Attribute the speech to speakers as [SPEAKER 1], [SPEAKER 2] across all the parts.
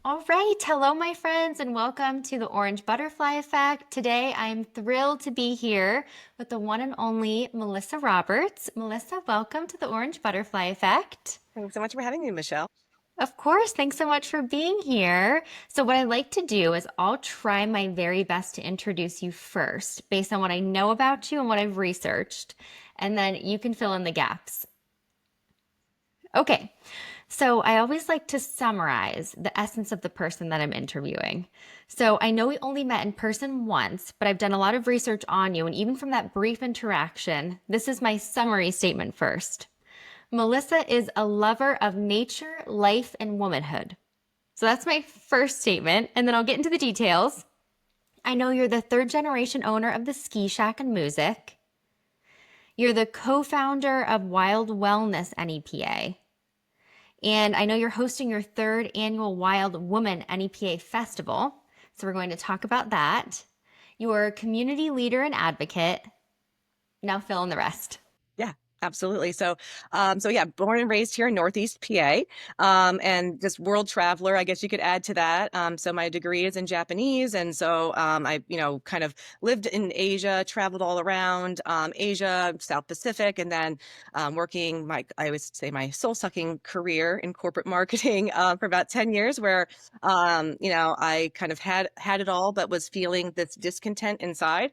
[SPEAKER 1] All right. Hello, my friends, and welcome to the Orange Butterfly Effect. Today, I'm thrilled to be here with the one and only Melissa Roberts. Melissa, welcome to the Orange Butterfly Effect.
[SPEAKER 2] Thanks so much for having me, Michelle.
[SPEAKER 1] Of course, thanks so much for being here. So, what I like to do is I'll try my very best to introduce you first based on what I know about you and what I've researched, and then you can fill in the gaps. Okay. So I always like to summarize the essence of the person that I'm interviewing. So I know we only met in person once, but I've done a lot of research on you. And even from that brief interaction, this is my summary statement first. Melissa is a lover of nature, life, and womanhood. So that's my first statement. And then I'll get into the details. I know you're the third generation owner of the Ski Shack and Music. You're the co founder of Wild Wellness NEPA. And I know you're hosting your third annual Wild Women NEPA Festival. So we're going to talk about that. You're a community leader and advocate. Now fill in the rest.
[SPEAKER 2] Yeah, absolutely. So yeah, born and raised here in Northeast PA, and just world traveler, I guess you could add to that. So my degree is in Japanese, and so I kind of lived in Asia, traveled all around Asia, South Pacific, and then working I always say my soul-sucking career in corporate marketing for about 10 years, where I kind of had it all, but was feeling this discontent inside.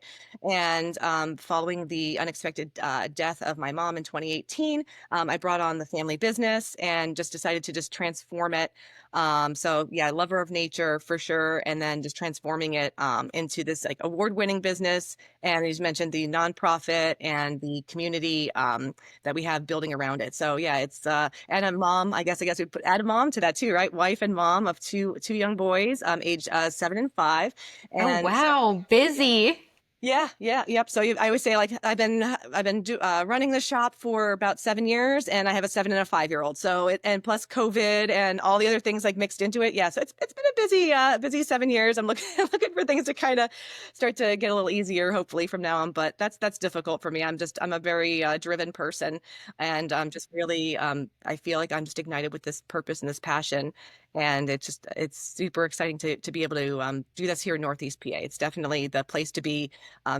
[SPEAKER 2] And following the unexpected death of my mom in 2018, I brought on the family business and just decided to just transform it. So yeah, lover of nature for sure, and then just transforming it into this like award-winning business. And you mentioned the nonprofit and the community that we have building around it. So yeah, it's and a mom. I guess we put add a mom to that too, right? Wife and mom of two young boys, aged 7 and 5,
[SPEAKER 1] Oh,
[SPEAKER 2] and so.
[SPEAKER 1] wow. Busy.
[SPEAKER 2] Yeah, yeah, yep. So I always say like I've been running the shop for about 7 years, and I have a 7 and a 5-year-old. So and plus COVID and all the other things like mixed into it. Yeah, so it's been a busy 7 years. I'm looking looking for things to kind of start to get a little easier, hopefully from now on. But that's difficult for me. I'm a very driven person, and I'm just really I feel like I'm just ignited with this purpose and this passion, and it's super exciting to be able to do this here in Northeast PA. It's definitely the place to be,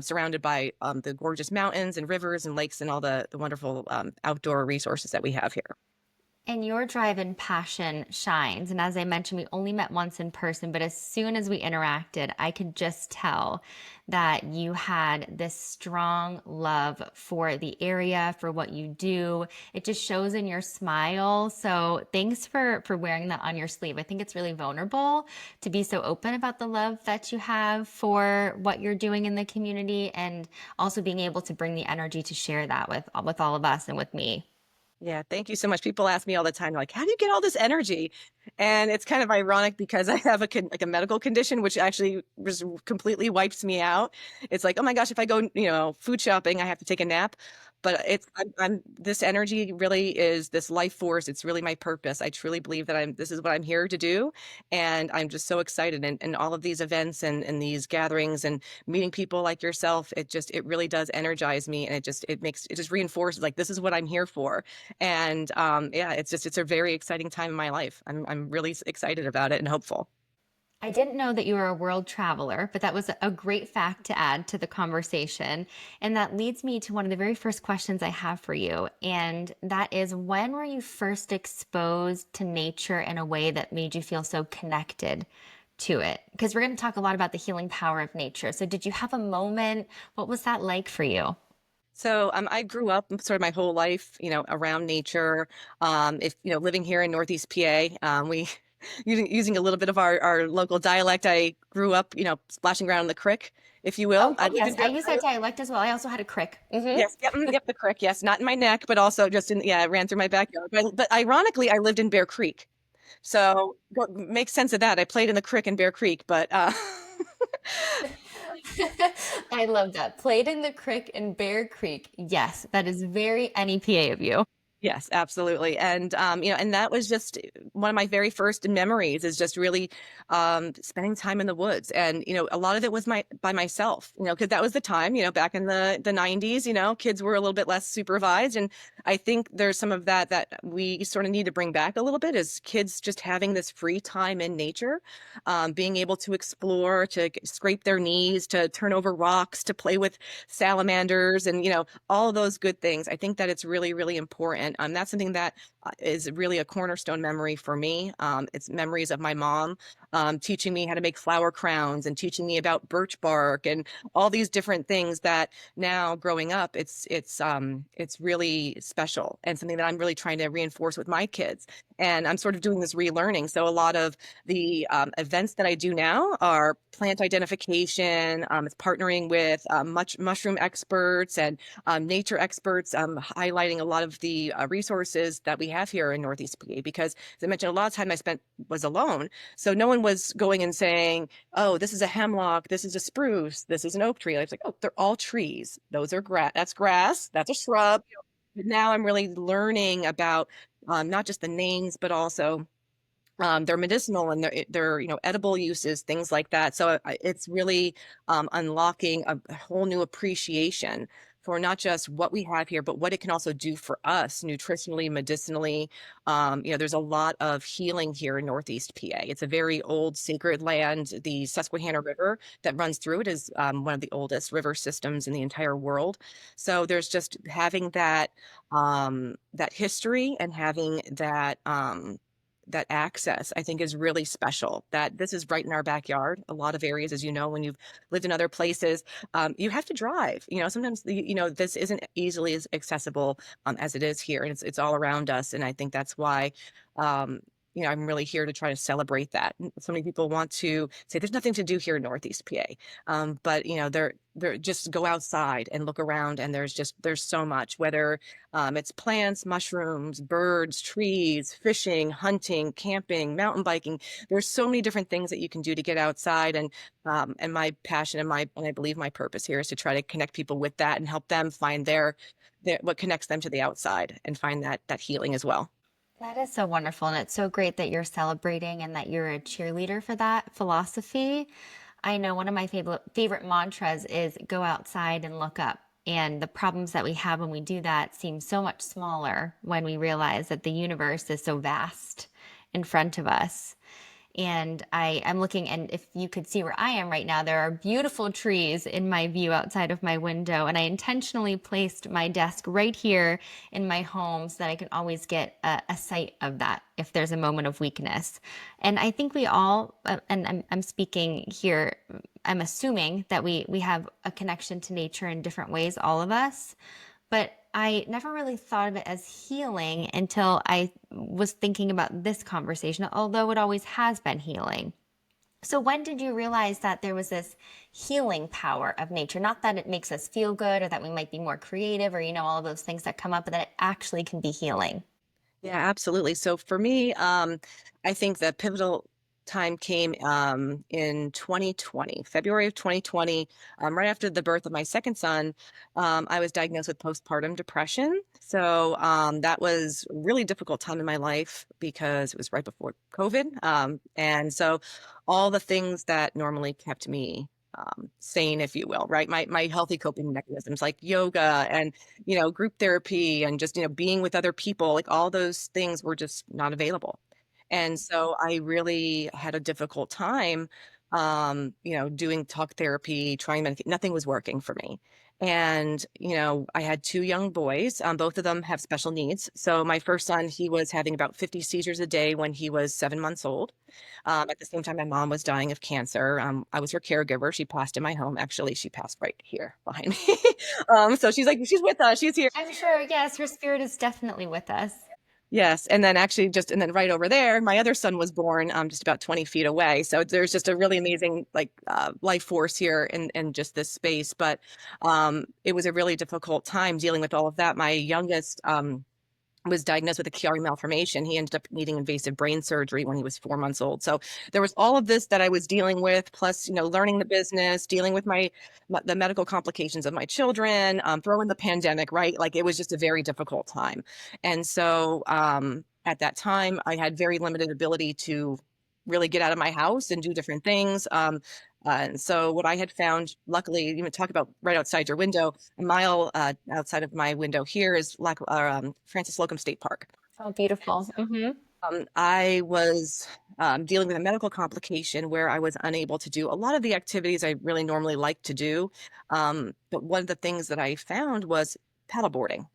[SPEAKER 2] surrounded by the gorgeous mountains and rivers and lakes and all the wonderful outdoor resources that we have here.
[SPEAKER 1] And your drive and passion shines. And as I mentioned, we only met once in person, but as soon as we interacted, I could just tell that you had this strong love for the area, for what you do. It just shows in your smile. So thanks for wearing that on your sleeve. I think it's really vulnerable to be so open about the love that you have for what you're doing in the community, and also being able to bring the energy to share that with all of us and with me.
[SPEAKER 2] Yeah, thank you so much. People ask me all the time, like, how do you get all this energy? And it's kind of ironic because I have like a medical condition, which actually just completely wipes me out. It's like, oh my gosh, if I go, food shopping, I have to take a nap. But this energy really is this life force. It's really my purpose. I truly believe that this is what I'm here to do. And I'm just so excited. And all of these events and these gatherings and meeting people like yourself, it really does energize me. And it just reinforces like, this is what I'm here for. And yeah, it's a very exciting time in my life. I'm really excited about it and hopeful.
[SPEAKER 1] I didn't know that you were a world traveler, but that was a great fact to add to the conversation. And that leads me to one of the very first questions I have for you. And that is, when were you first exposed to nature in a way that made you feel so connected to it? Because we're going to talk a lot about the healing power of nature. So, did you have a moment? What was that like for you?
[SPEAKER 2] So I grew up sort of my whole life, around nature. If living here in Northeast PA, we using a little bit of our local dialect. I grew up, splashing around in the creek, if you will.
[SPEAKER 1] Oh,
[SPEAKER 2] I lived
[SPEAKER 1] yes,
[SPEAKER 2] in
[SPEAKER 1] I
[SPEAKER 2] Bear
[SPEAKER 1] use that
[SPEAKER 2] Creek.
[SPEAKER 1] dialect as well. I also had a crick.
[SPEAKER 2] Yes, yep, yep, the creek. Yes, not in my neck, but also just yeah, it ran through my backyard. But ironically, I lived in Bear Creek, so what makes sense of that. I played in the creek in Bear Creek, but
[SPEAKER 1] I love that. Played in the creek in Bear Creek. Yes, that is very NEPA of you.
[SPEAKER 2] Yes, absolutely. And and that was just one of my very first memories is just really spending time in the woods. And, a lot of it was by myself, because that was the time, back in the 90s, kids were a little bit less supervised. And I think there's some of that we sort of need to bring back a little bit is kids just having this free time in nature, being able to explore, to scrape their knees, to turn over rocks, to play with salamanders and, all of those good things. I think that it's really, really important. That's something that is really a cornerstone memory for me. It's memories of my mom teaching me how to make flower crowns and teaching me about birch bark and all these different things that now growing up, it's really special and something that I'm really trying to reinforce with my kids. And I'm sort of doing this relearning. So a lot of the events that I do now are plant identification. It's partnering with mushroom experts and nature experts, highlighting a lot of the resources that we have here in Northeast PA. Because as I mentioned, a lot of time I spent was alone, so no one was going and saying, "Oh, this is a hemlock, this is a spruce, this is an oak tree." I was like, "Oh, they're all trees. Those are grass. That's grass. That's a shrub." But now I'm really learning about not just the names, but also their medicinal and their edible uses, things like that. So it's really unlocking a whole new appreciation for not just what we have here, but what it can also do for us nutritionally, medicinally. There's a lot of healing here in Northeast PA. It's a very old sacred land. The Susquehanna River that runs through it is one of the oldest river systems in the entire world. So there's just having that history and having that access, I think is really special. That this is right in our backyard. A lot of areas, as you know, when you've lived in other places, you have to drive. Sometimes this isn't easily as accessible as it is here, and it's all around us. And I think that's why. I'm really here to try to celebrate that. So many people want to say there's nothing to do here in Northeast PA, but they're just go outside and look around, and there's so much. Whether it's plants, mushrooms, birds, trees, fishing, hunting, camping, mountain biking. There's so many different things that you can do to get outside. And my passion and I believe my purpose here is to try to connect people with that and help them find their what connects them to the outside and find that healing as well.
[SPEAKER 1] That is so wonderful. And it's so great that you're celebrating and that you're a cheerleader for that philosophy. I know one of my favorite mantras is go outside and look up. And the problems that we have when we do that seem so much smaller when we realize that the universe is so vast in front of us. And I'm looking, and if you could see where I am right now, there are beautiful trees in my view outside of my window. And I intentionally placed my desk right here in my home so that I can always get a sight of that if there's a moment of weakness. And I think we all, and I'm speaking here, I'm assuming that we have a connection to nature in different ways, all of us. But I never really thought of it as healing until I was thinking about this conversation, although it always has been healing. So, when did you realize that there was this healing power of nature? Not that it makes us feel good or that we might be more creative or, all of those things that come up, but that it actually can be healing.
[SPEAKER 2] Yeah, absolutely. So for me, I think the pivotal time came in 2020, February of 2020, right after the birth of my second son. I was diagnosed with postpartum depression. So that was a really difficult time in my life because it was right before COVID. And so all the things that normally kept me sane, if you will, right? My healthy coping mechanisms like yoga and group therapy and just being with other people, like all those things were just not available. And so I really had a difficult time doing talk therapy, trying nothing was working for me. And I had two young boys. Both of them have special needs. So my first son, he was having about 50 seizures a day when he was 7 months old. At the same time, my mom was dying of cancer. I was her caregiver. She passed in my home. Actually, she passed right here behind me. So she's with us. She's here.
[SPEAKER 1] I'm sure, yes, her spirit is definitely with us.
[SPEAKER 2] Yes. And then and then right over there, my other son was born just about 20 feet away. So there's just a really amazing like life force here in just this space. But it was a really difficult time dealing with all of that. My youngest was diagnosed with a Chiari malformation. He ended up needing invasive brain surgery when he was 4 months old. So there was all of this that I was dealing with, plus, learning the business, dealing with the medical complications of my children, throw in the pandemic, right? Like it was just a very difficult time. And so at that time, I had very limited ability to really get out of my house and do different things. And so what I had found, luckily, even talk about right outside your window, a mile outside of my window here is Francis Slocum State Park.
[SPEAKER 1] Oh, beautiful. Hmm.
[SPEAKER 2] I was dealing with a medical complication where I was unable to do a lot of the activities I really normally like to do. But one of the things that I found was paddleboarding.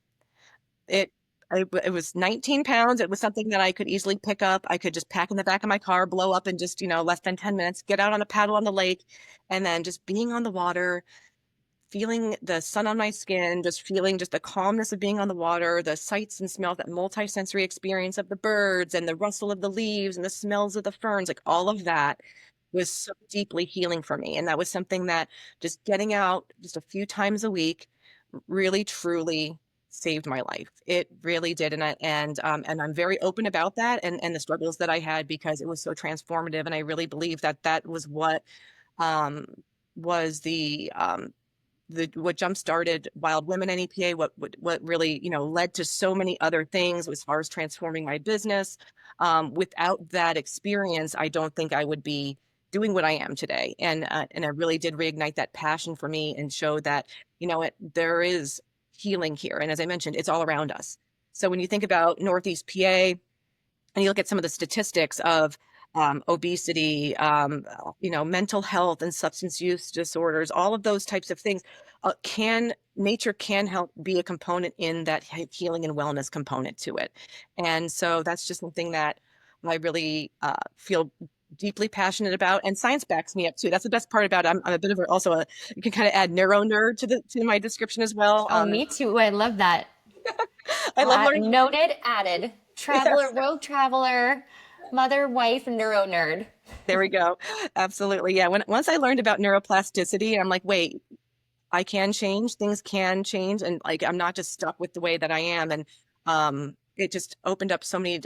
[SPEAKER 2] It it was 19 pounds. It was something that I could easily pick up. I could just pack in the back of my car, blow up in just, less than 10 minutes, get out on a paddle on the lake, and then just being on the water, feeling the sun on my skin, just feeling just the calmness of being on the water, the sights and smells, that multi-sensory experience of the birds and the rustle of the leaves and the smells of the ferns, like all of that was so deeply healing for me. And that was something that just getting out just a few times a week really truly saved my life. It really did. And I'm very open about that and the struggles that I had because it was so transformative. And I really believe that that was what um was the what jump started Wild Women NEPA, what really, led to so many other things as far as transforming my business. Without that experience, I don't think I would be doing what I am today. And it really did reignite that passion for me and show that, there is healing here. And as I mentioned, it's all around us. So when you think about Northeast PA, and you look at some of the statistics of obesity, mental health and substance use disorders, all of those types of things, can nature can help be a component in that healing and wellness component to it. And so that's just something that I really feel deeply passionate about, and science backs me up too. That's the best part about it. I'm a bit of you can kind of add neuro-nerd to my description as well.
[SPEAKER 1] Oh, me too. I love that.
[SPEAKER 2] I love learning.
[SPEAKER 1] Noted, added. Traveler,
[SPEAKER 2] Yes.
[SPEAKER 1] road traveler, mother, wife, neuro nerd.
[SPEAKER 2] There we go. Absolutely. Yeah. Once I learned about neuroplasticity, I'm like, wait, I can change, things can change, and like I'm not just stuck with the way that I am. And it just opened up so many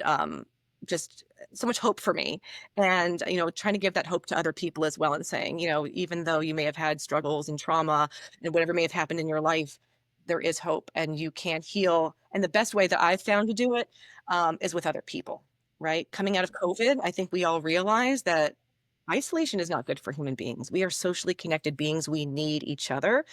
[SPEAKER 2] just so much hope for me. And trying to give that hope to other people as well, and saying, even though you may have had struggles and trauma and whatever may have happened in your life, there is hope and you can heal. And the best way that I've found to do it is with other people, right? Coming out of COVID, I think we all realize that isolation is not good for human beings. We are socially connected beings. We need each other.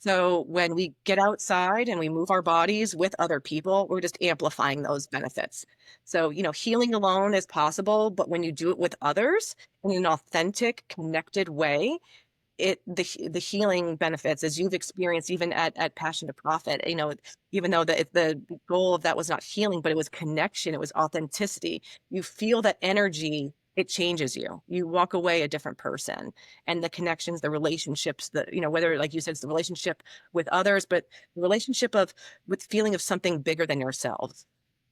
[SPEAKER 2] So when we get outside and we move our bodies with other people, we're just amplifying those benefits. So, healing alone is possible, but when you do it with others in an authentic, connected way, the healing benefits, as you've experienced even at Passion to Profit, even though the goal of that was not healing, but it was connection, it was authenticity. You feel that energy, it changes you. You walk away a different person. And the connections, the relationships, whether, like you said, it's the relationship with others, but the relationship with feeling of something bigger than yourselves.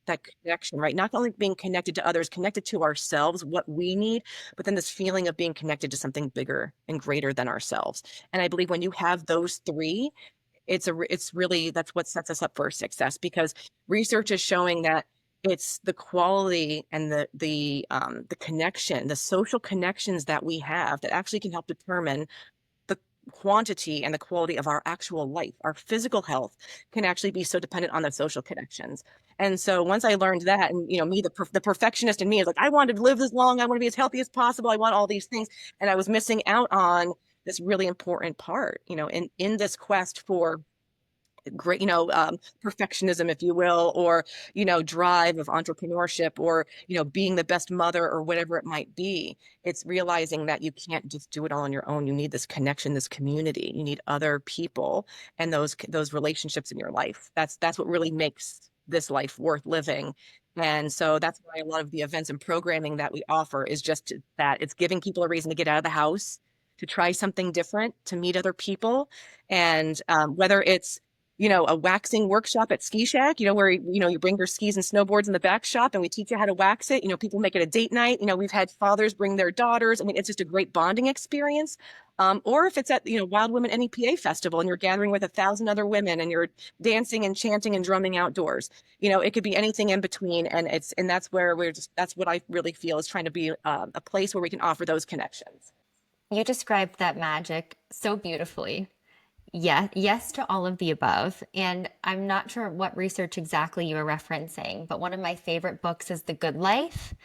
[SPEAKER 2] That connection, right? Not only being connected to others, connected to ourselves, what we need, but then this feeling of being connected to something bigger and greater than ourselves. And I believe when you have those three, it's really, that's what sets us up for success, because research is showing that it's the quality and the connection, the social connections that we have that actually can help determine the quantity and the quality of our actual life. Our physical health can actually be so dependent on the social connections. And so once I learned that, and me, the perfectionist in me is like, I want to live this long, I want to be as healthy as possible, I want all these things, and I was missing out on this really important part, in this quest for great, perfectionism, if you will, or, drive of entrepreneurship, or, being the best mother, or whatever it might be. It's realizing that you can't just do it all on your own. You need this connection, this community. You need other people and those relationships in your life. That's what really makes this life worth living. And so that's why a lot of the events and programming that we offer is just that. It's giving people a reason to get out of the house, to try something different, to meet other people. And whether it's a waxing workshop at Ski Shack, where, you bring your skis and snowboards in the back shop and we teach you how to wax it. People make it a date night. We've had fathers bring their daughters. I mean, it's just a great bonding experience. Or if it's at, Wild Women NEPA Festival and you're gathering with 1,000 other women and you're dancing and chanting and drumming outdoors, it could be anything in between. And that's where that's what I really feel is trying to be a place where we can offer those connections.
[SPEAKER 1] You described that magic so beautifully. Yeah, yes to all of the above. And I'm not sure what research exactly you were referencing, but one of my favorite books is The Good Life.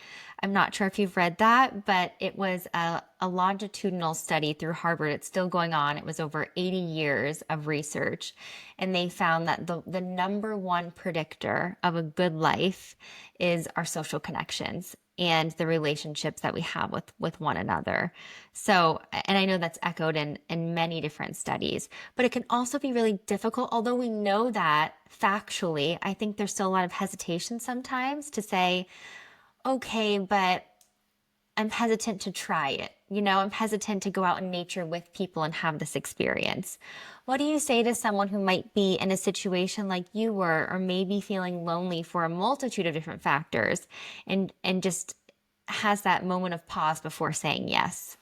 [SPEAKER 1] I'm not sure if you've read that, but it was a longitudinal study through Harvard. It's still going on. It was over 80 years of research. And they found that the number one predictor of a good life is our social connections and the relationships that we have with one another. So, and I know that's echoed in many different studies, but it can also be really difficult. Although we know that factually, I think there's still a lot of hesitation sometimes to say, okay, but I'm hesitant to try it. I'm hesitant to go out in nature with people and have this experience. What do you say to someone who might be in a situation like you were, or maybe feeling lonely for a multitude of different factors and just has that moment of pause before saying yes?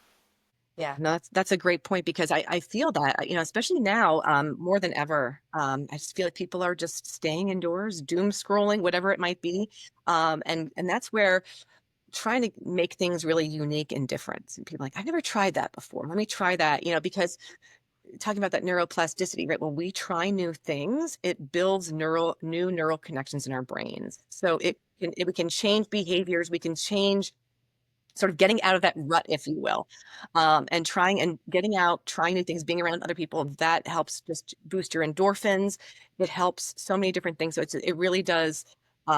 [SPEAKER 2] Yeah, no, that's a great point because I feel that, especially now, more than ever. I just feel like people are just staying indoors, doom scrolling, whatever it might be. And that's where trying to make things really unique and different. And people are like, I've never tried that before. Let me try that, because talking about that neuroplasticity, right? When we try new things, it builds new neural connections in our brains. So we can change behaviors, we can change sort of getting out of that rut, if you will, and trying and getting out, trying new things, being around other people, that helps just boost your endorphins. It helps so many different things. So it really does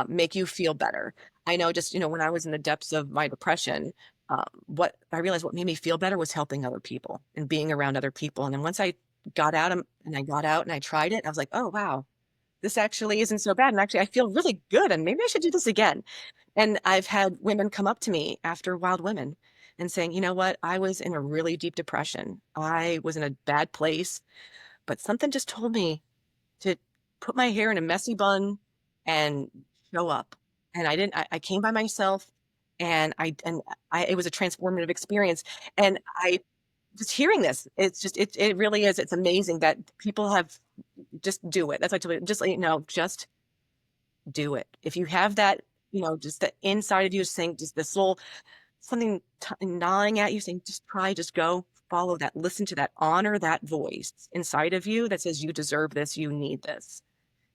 [SPEAKER 2] make you feel better. I know just, when I was in the depths of my depression, what I realized what made me feel better was helping other people and being around other people. And then once I got out and I got out and I tried it, I was like, oh, wow, this actually isn't so bad. And actually, I feel really good. And maybe I should do this again. And I've had women come up to me after Wild Women and saying, you know what? I was in a really deep depression. I was in a bad place, but something just told me to put my hair in a messy bun and show up. And I didn't, I came by myself it was a transformative experience. And I just hearing this, it's just, it really is. It's amazing that people have just do it. That's what I tell you. Just, just do it. If you have that, just the inside of you saying just this little something gnawing at you saying, just try, just go, follow that, listen to that, honor that voice inside of you that says you deserve this, you need this.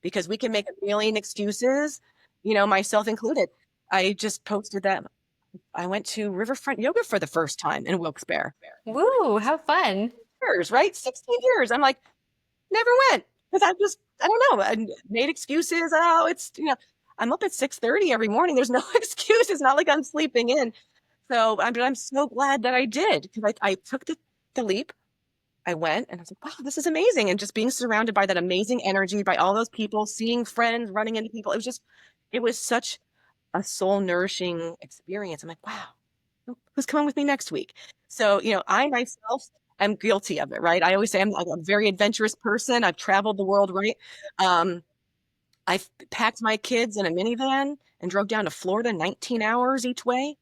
[SPEAKER 2] Because we can make a million excuses, myself included. I just posted that I went to Riverfront Yoga for the first time in Wilkes-Barre.
[SPEAKER 1] Woo, how fun.
[SPEAKER 2] Years, right? 16 years. I'm like, never went because I don't know, I made excuses. Oh, I'm up at 6:30 every morning. There's no excuse. It's not like I'm sleeping in. But I'm so glad that I did because I took the leap. I went and I was like, wow, this is amazing. And just being surrounded by that amazing energy, by all those people, seeing friends, running into people. It was such a soul nourishing experience. I'm like, wow, who's coming with me next week? So, I myself am guilty of it, right? I always say I'm a very adventurous person. I've traveled the world, right? Um, I've packed my kids in a minivan and drove down to Florida 19 hours each way,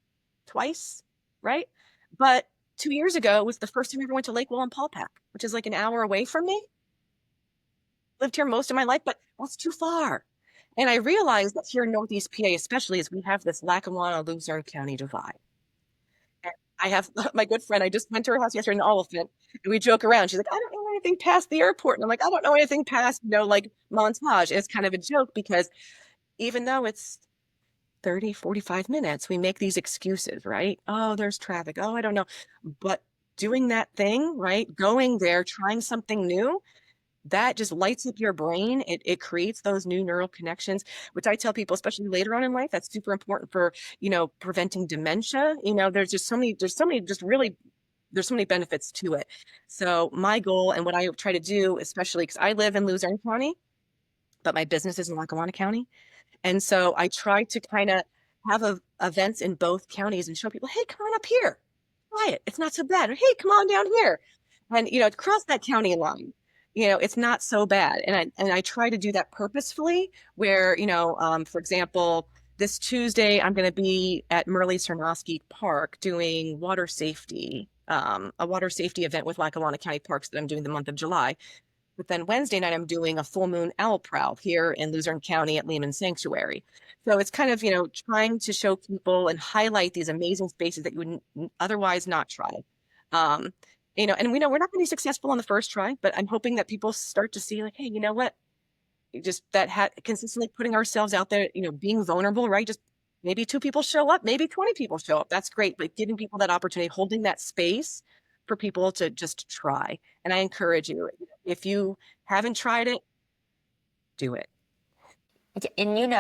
[SPEAKER 2] twice, right? But 2 years ago was the first time I ever went to Lake Wallenpaupack, which is like an hour away from me. Lived here most of my life, but that's too far. And I realized that here in Northeast PA, especially, is we have this Lackawanna-Luzerne County divide. And I have my good friend, I just went to her house yesterday in Oliphant, and we joke around. She's like, I don't know anything past the airport. And I'm like, I don't know anything past, like Montage. It's kind of a joke because even though it's 30, 45 minutes, we make these excuses, right? Oh, there's traffic. Oh, I don't know. But doing that thing, right? Going there, trying something new, that just lights up your brain. It creates those new neural connections, which I tell people, especially later on in life, that's super important for, preventing dementia. There's so many benefits to it. So my goal and what I try to do, especially because I live in Luzerne County, but my business is in Lackawanna County. And so I try to kind of have events in both counties and show people, hey, come on up here. Try it. It's not so bad. Or, hey, come on down here. And, cross that county line. it's not so bad. And I try to do that purposefully where, for example, this Tuesday, I'm going to be at Merle Sarnosky Park doing a water safety event with Lackawanna County Parks that I'm doing the month of July. But then Wednesday night, I'm doing a full moon owl prowl here in Luzerne County at Lehman Sanctuary. So it's kind of, trying to show people and highlight these amazing spaces that you would otherwise not try. Um, and we know we're not going to be successful on the first try, but I'm hoping that people start to see like, hey, you know what? Just that consistently putting ourselves out there, being vulnerable, right? Just maybe 2 people show up, maybe 20 people show up. That's great. But giving people that opportunity, holding that space for people to just try. And I encourage you, if you haven't tried it, do it.
[SPEAKER 1] And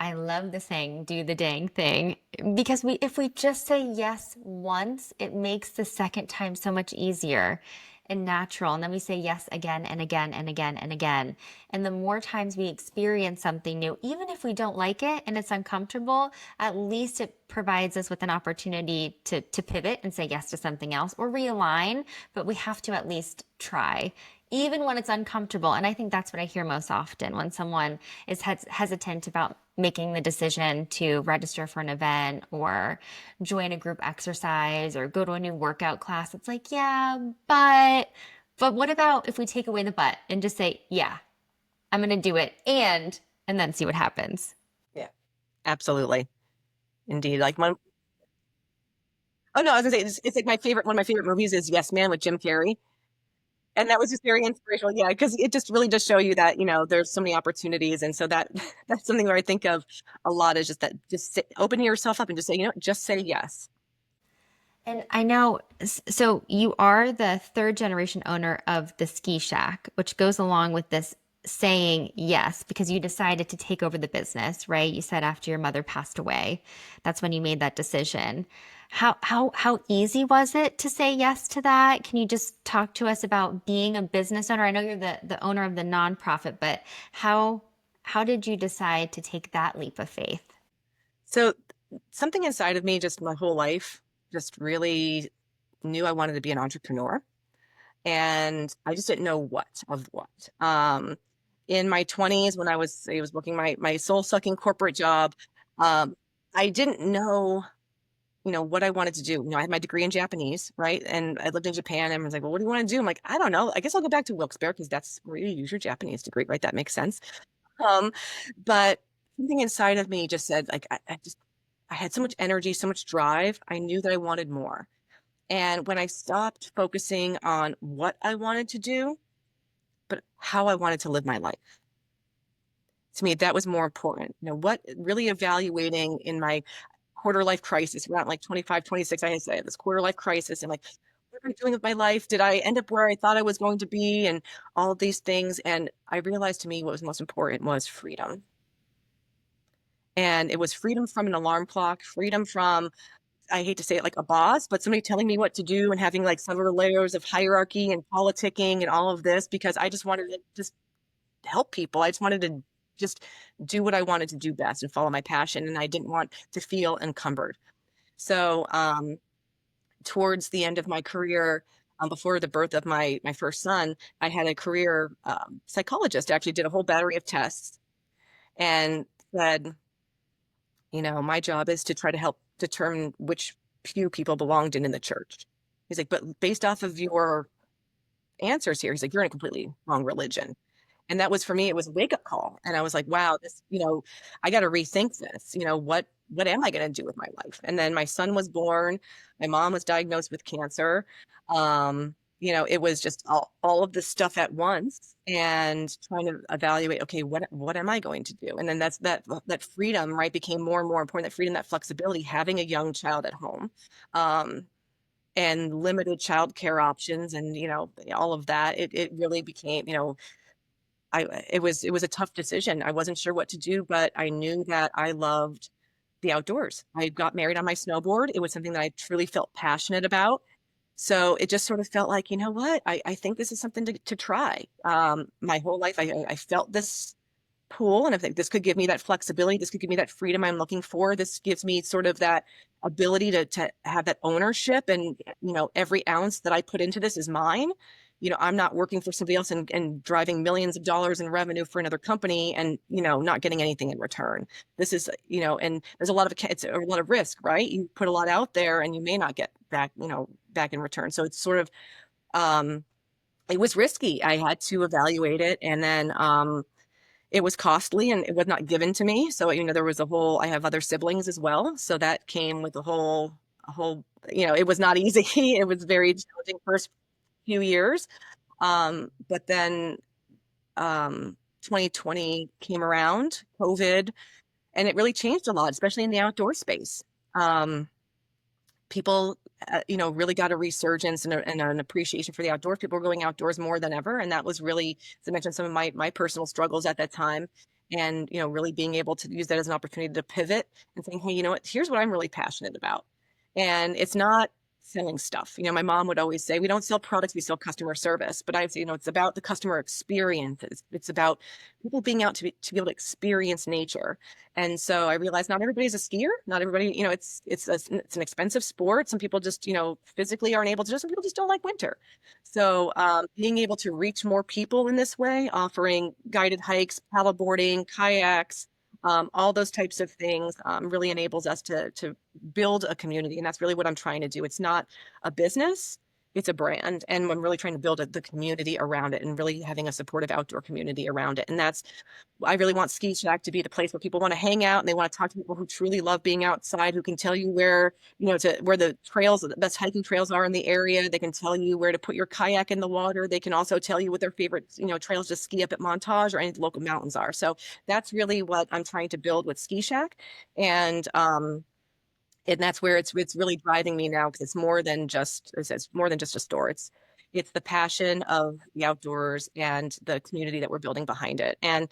[SPEAKER 1] I love the saying, do the dang thing, because if we just say yes once, it makes the second time so much easier and natural. And then we say yes again and again and again and again. And the more times we experience something new, even if we don't like it and it's uncomfortable, at least it provides us with an opportunity to pivot and say yes to something else or realign, but we have to at least try even when it's uncomfortable. And I think that's what I hear most often when someone is hesitant about making the decision to register for an event or join a group exercise or go to a new workout class. It's like, yeah, but what about if we take away the but and just say, yeah, I'm going to do it and then see what happens.
[SPEAKER 2] Yeah, absolutely. Indeed. Like oh no, I was gonna say it's like one of my favorite movies is Yes Man with Jim Carrey. And that was just very inspirational. Yeah, because it just really does show you that, there's so many opportunities. And so that's something where I think of a lot is just that, open yourself up and just say, just say yes.
[SPEAKER 1] And I know, so you are the third generation owner of the ski shack, which goes along with this saying yes because you decided to take over the business, right? You said after your mother passed away, that's when you made that decision. How easy was it to say yes to that? Can you just talk to us about being a business owner? I know you're the owner of the nonprofit, but how did you decide to take that leap of faith?
[SPEAKER 2] So something inside of me just my whole life just really knew I wanted to be an entrepreneur. And I just didn't know what. In my 20s, when I was working my soul sucking corporate job, I didn't know, what I wanted to do. I had my degree in Japanese, right? And I lived in Japan and I was like, well, what do you want to do? I'm like, I don't know. I guess I'll go back to Wilkes-Barre because that's where you use your Japanese degree, right? That makes sense. Um, but something inside of me just said, like, I had so much energy, so much drive. I knew that I wanted more. And when I stopped focusing on what I wanted to do, but how I wanted to live my life, to me, that was more important. What really evaluating in my quarter life crisis, around like 25, 26, I had this quarter life crisis. And like, what am I doing with my life? Did I end up where I thought I was going to be? And all of these things. And I realized to me what was most important was freedom. And it was freedom from an alarm clock, freedom from, I hate to say it, like a boss, but somebody telling me what to do and having like several layers of hierarchy and politicking and all of this because I just wanted to just help people. I just wanted to just do what I wanted to do best and follow my passion. And I didn't want to feel encumbered. So towards the end of my career, before the birth of my first son, I had a career psychologist actually did a whole battery of tests and said, my job is to try to help determine which pew people belonged in the church. He's like, but based off of your answers here, he's like, you're in a completely wrong religion. And that was for me, it was a wake up call. And I was like, wow, this, I got to rethink this. What am I going to do with my life? And then my son was born. My mom was diagnosed with cancer. It was just all of this stuff at once and trying to evaluate, okay, what am I going to do? And then that freedom, right, became more and more important, that freedom, that flexibility, having a young child at home. And limited childcare options and all of that it really became it was a tough decision. I wasn't sure what to do, but I knew that I loved the outdoors. I got married on my snowboard. It was something that I truly felt passionate about. So it just sort of felt like, you know what, I think this is something to try. My whole life, I felt this pull, and I think this could give me that flexibility. This could give me that freedom I'm looking for. This gives me sort of that ability to have that ownership, and every ounce that I put into this is mine. I'm not working for somebody else and driving millions of dollars in revenue for another company and, not getting anything in return. This is, and there's it's a lot of risk, right? You put a lot out there and you may not get back, back in return. So it's sort of, um, it was risky. I had to evaluate it, and then, it was costly and it was not given to me. So, there was I have other siblings as well. So that came with a whole, it was not easy. It was very challenging first few years. But then 2020 came around, COVID, and it really changed a lot, especially in the outdoor space. Um, People, really got a resurgence and an appreciation for the outdoors. People were going outdoors more than ever. And that was really, as I mentioned, some of my personal struggles at that time. And, really being able to use that as an opportunity to pivot and saying, hey, you know what, here's what I'm really passionate about. And it's not selling stuff. My mom would always say, we don't sell products, we sell customer service. But I say, it's about the customer experience. It's about people being out to be able to experience nature. And so I realized not everybody's a skier. Not everybody, it's an expensive sport. Some people just, physically aren't able to. Some people just don't like winter. So being able to reach more people in this way, offering guided hikes, paddleboarding, kayaks, all those types of things really enables us to build a community. And that's really what I'm trying to do. It's not a business, it's a brand. And I'm really trying to build the community around it and really having a supportive outdoor community around it. And I really want Ski Shack to be the place where people want to hang out and they want to talk to people who truly love being outside, who can tell you where, where the trails, the best hiking trails are in the area. They can tell you where to put your kayak in the water. They can also tell you what their favorite, trails to ski up at Montage or any of the local mountains are. So that's really what I'm trying to build with Ski Shack. And that's where it's really driving me now, because it's more than just a store. It's the passion of the outdoors and the community that we're building behind it. And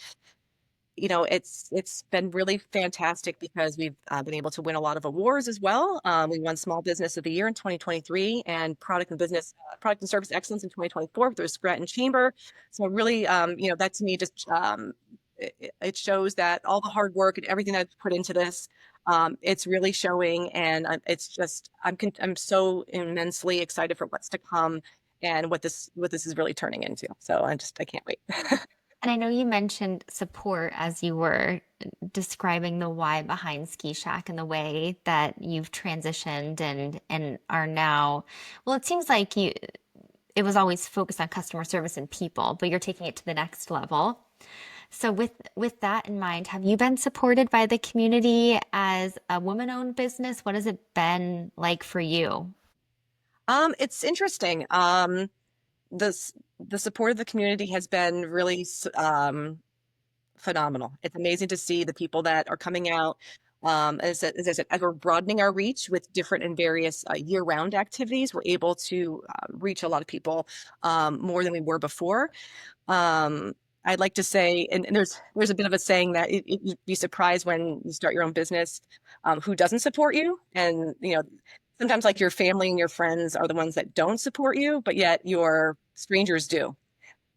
[SPEAKER 2] it's been really fantastic because we've been able to win a lot of awards as well. We won Small Business of the Year in 2023 and Product and Service Excellence in 2024 through Scranton Chamber. So really, that to me just it shows that all the hard work and everything that I've put into this, it's really showing, and I'm so immensely excited for what's to come and what this is really turning into. So I can't wait.
[SPEAKER 1] And I know you mentioned support as you were describing the why behind Ski Shack and the way that you've transitioned and are now, well, it seems like it was always focused on customer service and people, but you're taking it to the next level. So with that in mind, have you been supported by the community as a woman-owned business? What has it been like for you?
[SPEAKER 2] It's interesting. The support of the community has been really phenomenal. It's amazing to see the people that are coming out. As I said, as we're broadening our reach with different and various year-round activities, we're able to reach a lot of people more than we were before. Um, I'd like to say, and there's a bit of a saying that you'd be surprised when you start your own business, who doesn't support you. And, sometimes like your family and your friends are the ones that don't support you, but yet your strangers do.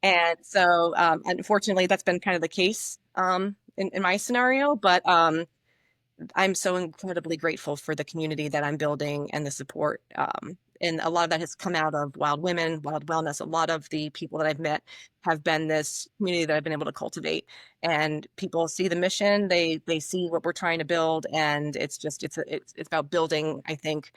[SPEAKER 2] And so, unfortunately, that's been kind of the case in my scenario. But I'm so incredibly grateful for the community that I'm building and the support. And a lot of that has come out of Wild Women, Wild Wellness. A lot of the people that I've met have been this community that I've been able to cultivate. And people see the mission, they see what we're trying to build, and it's about building, I think,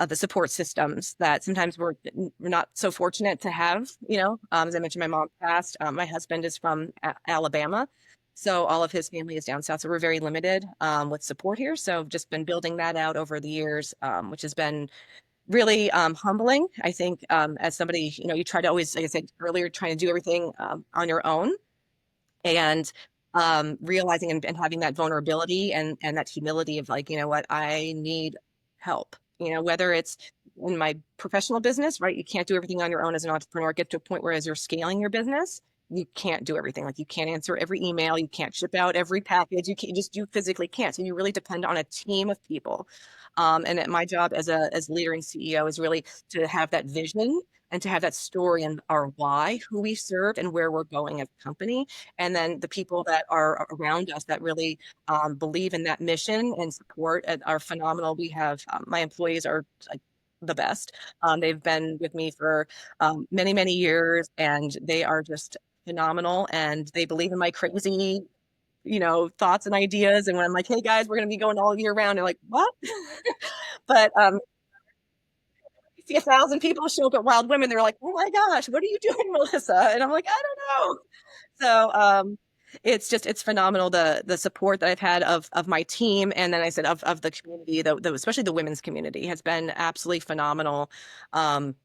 [SPEAKER 2] the support systems that sometimes we're not so fortunate to have. As I mentioned, my mom passed. My husband is from Alabama, so all of his family is down south. So we're very limited with support here. So I've just been building that out over the years, which has been really humbling. I think as somebody, you try to always, like I said earlier, trying to do everything on your own, and realizing and having that vulnerability and that humility of like, you know what, I need help. Whether it's in my professional business, right? You can't do everything on your own as an entrepreneur. Get to a point where as you're scaling your business, you can't do everything. Like you can't answer every email, you can't ship out every package. You physically can't. So you really depend on a team of people. And my job as leader and CEO is really to have that vision and to have that story and our why, who we serve and where we're going as a company. And then the people that are around us that really believe in that mission and support are phenomenal. We have my employees are like the best. They've been with me for many, many years, and they are just phenomenal. And they believe in my crazy, thoughts and ideas. And when I'm like, hey guys, we're going to be going all year round, they're like, what? But you see 1,000 people show up at Wild Women, they're like, oh my gosh, what are you doing, Melissa? And I'm like, I don't know. So it's phenomenal, the support that I've had of my team, and then I said of the community, especially the women's community has been absolutely phenomenal. Um,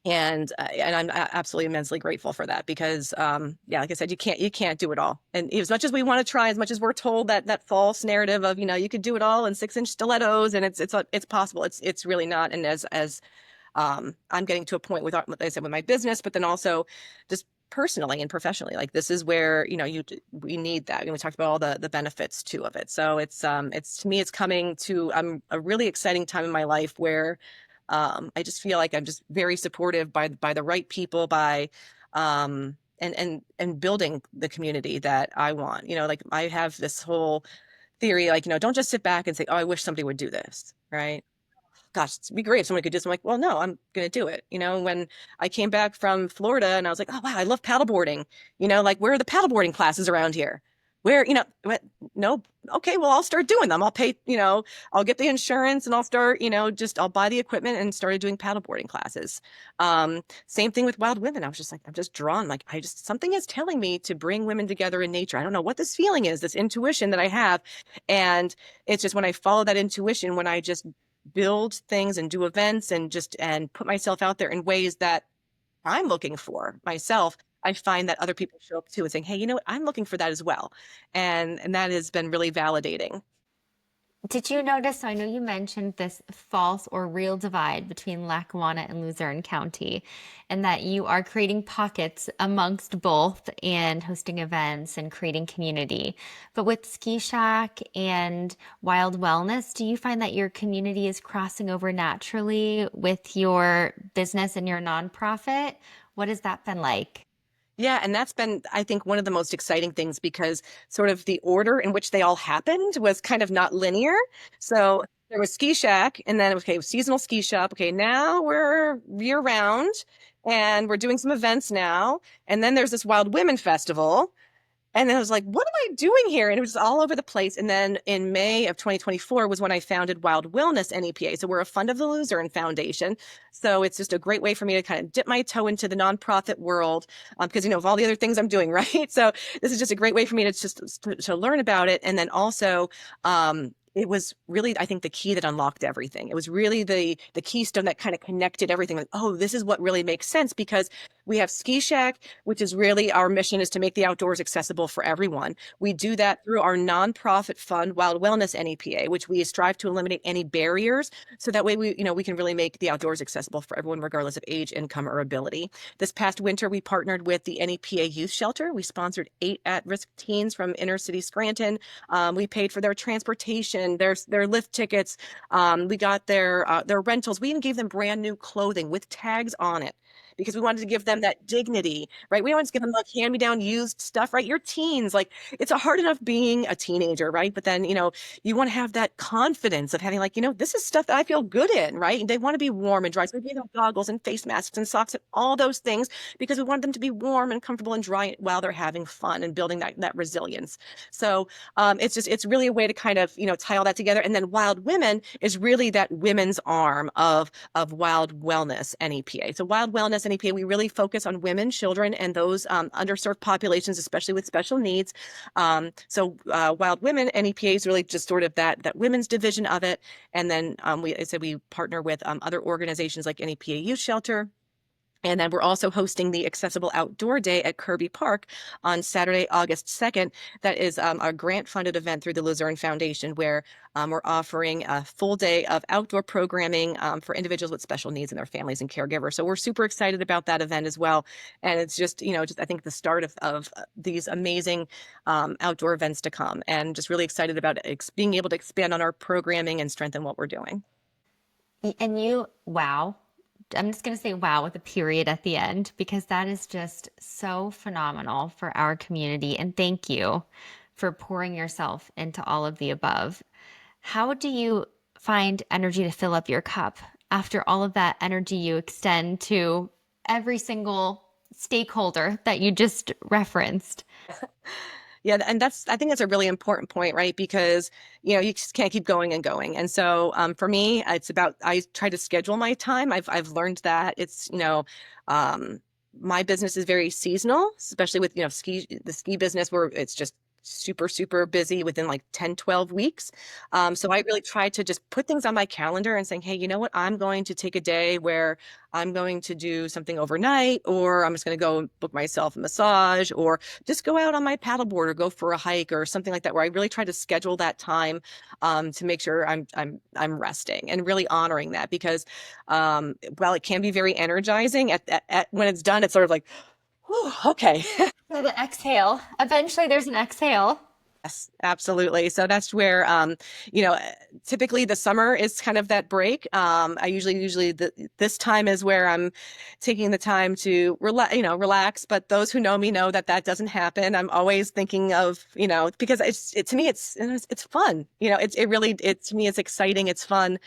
[SPEAKER 2] and I'm absolutely immensely grateful for that because yeah, like I said, you can't do it all. And as much as we want to try, as much as we're told that false narrative of, you could do it all in 6-inch stilettos and it's possible. It's really not. And as I'm getting to a point with, like I said, with my business, but then also just personally and professionally, like this is where, we need that. We talked about all the benefits too of it. So it's to me, it's coming to a really exciting time in my life where I just feel like I'm just very supportive by the right people, by and building the community that I want. Like I have this whole theory, like, don't just sit back and say, oh, I wish somebody would do this, right? Gosh, it'd be great if someone could do this. I'm like, well, no, I'm going to do it. When I came back from Florida and I was like, oh, wow, I love paddleboarding. Like, where are the paddleboarding classes around here? Where, what? No, okay, well, I'll start doing them. I'll pay, I'll get the insurance and I'll start, I'll buy the equipment and started doing paddleboarding classes. Same thing with Wild Women. I was just like, I'm just drawn. Like, something is telling me to bring women together in nature. I don't know what this feeling is, this intuition that I have. And it's just when I follow that intuition, when I just build things and do events and put myself out there in ways that I'm looking for myself, I find that other people show up too and saying, hey, you know what? I'm looking for that as well. And that has been really validating.
[SPEAKER 1] Did you notice? I know you mentioned this false or real divide between Lackawanna and Luzerne County, and that you are creating pockets amongst both and hosting events and creating community. But with Ski Shack and Wild Wellness, do you find that your community is crossing over naturally with your business and your nonprofit? What has that been like?
[SPEAKER 2] Yeah, and that's been, I think, one of the most exciting things because sort of the order in which they all happened was kind of not linear. So there was Ski Shack, and then, okay, seasonal ski shop. Okay, now we're year round and we're doing some events now. And then there's this Wild Women Festival. And then I was like, what am I doing here? And it was all over the place. And then in May of 2024 was when I founded Wild Wellness NEPA. So we're a fund of the Luzerne Foundation. So it's just a great way for me to kind of dip my toe into the nonprofit world because, of all the other things I'm doing, right? So this is just a great way for me to just to learn about it. And then also, it was really, I think, the key that unlocked everything. It was really the keystone that kind of connected everything. Like, oh, this is what really makes sense because we have Ski Shack, which is really our mission is to make the outdoors accessible for everyone. We do that through our nonprofit fund, Wild Wellness NEPA, which we strive to eliminate any barriers. So that way we can really make the outdoors accessible for everyone, regardless of age, income, or ability. This past winter, we partnered with the NEPA Youth Shelter. We sponsored 8 at-risk teens from inner city Scranton. We paid for their transportation, their lift tickets. We got their rentals. We even gave them brand new clothing with tags on it because we wanted to give them that dignity, right? We don't want to give them like hand-me-down used stuff, right? You're teens. Like it's a hard enough being a teenager, right? But then, you want to have that confidence of having like, this is stuff that I feel good in, right? And they want to be warm and dry. So we gave them goggles and face masks and socks and all those things because we wanted them to be warm and comfortable and dry while they're having fun and building that resilience. So it's really a way to kind of, tie all that together. And then Wild Women is really that women's arm of Wild Wellness NEPA. So Wild Wellness NEPA, we really focus on women, children, and those underserved populations, especially with special needs. So Wild Women NEPA is really just sort of that women's division of it. And then I said we partner with other organizations like NEPA Youth Shelter. And then we're also hosting the Accessible Outdoor Day at Kirby Park on Saturday, August 2nd. That is a grant-funded event through the Luzerne Foundation where we're offering a full day of outdoor programming for individuals with special needs and their families and caregivers. So we're super excited about that event as well. And it's just, just I think the start of these amazing outdoor events to come and just really excited about being able to expand on our programming and strengthen what we're doing.
[SPEAKER 1] And wow. I'm just going to say wow with a period at the end because that is just so phenomenal for our community. And thank you for pouring yourself into all of the above. How do you find energy to fill up your cup after all of that energy you extend to every single stakeholder that you just referenced.
[SPEAKER 2] Yeah, and I think that's a really important point, right? Because, you just can't keep going and going. And so, for me, I try to schedule my time. I've learned that um, my business is very seasonal, especially with, the ski business where it's just super, super busy within like 10, 12 weeks. So I really try to just put things on my calendar and saying, hey, you know what? I'm going to take a day where I'm going to do something overnight, or I'm just going to go book myself a massage, or just go out on my paddleboard or go for a hike or something like that, where I really try to schedule that time to make sure I'm resting and really honoring that, because while it can be very energizing when it's done, it's sort of like, whew, okay.
[SPEAKER 1] So the exhale. Eventually, there's an exhale.
[SPEAKER 2] Yes, absolutely. So that's where, you know, typically the summer is kind of that break. I usually this time is where I'm taking the time to relax. But those who know me know that that doesn't happen. I'm always thinking of, because to me, it's fun. To me, it's exciting. It's fun.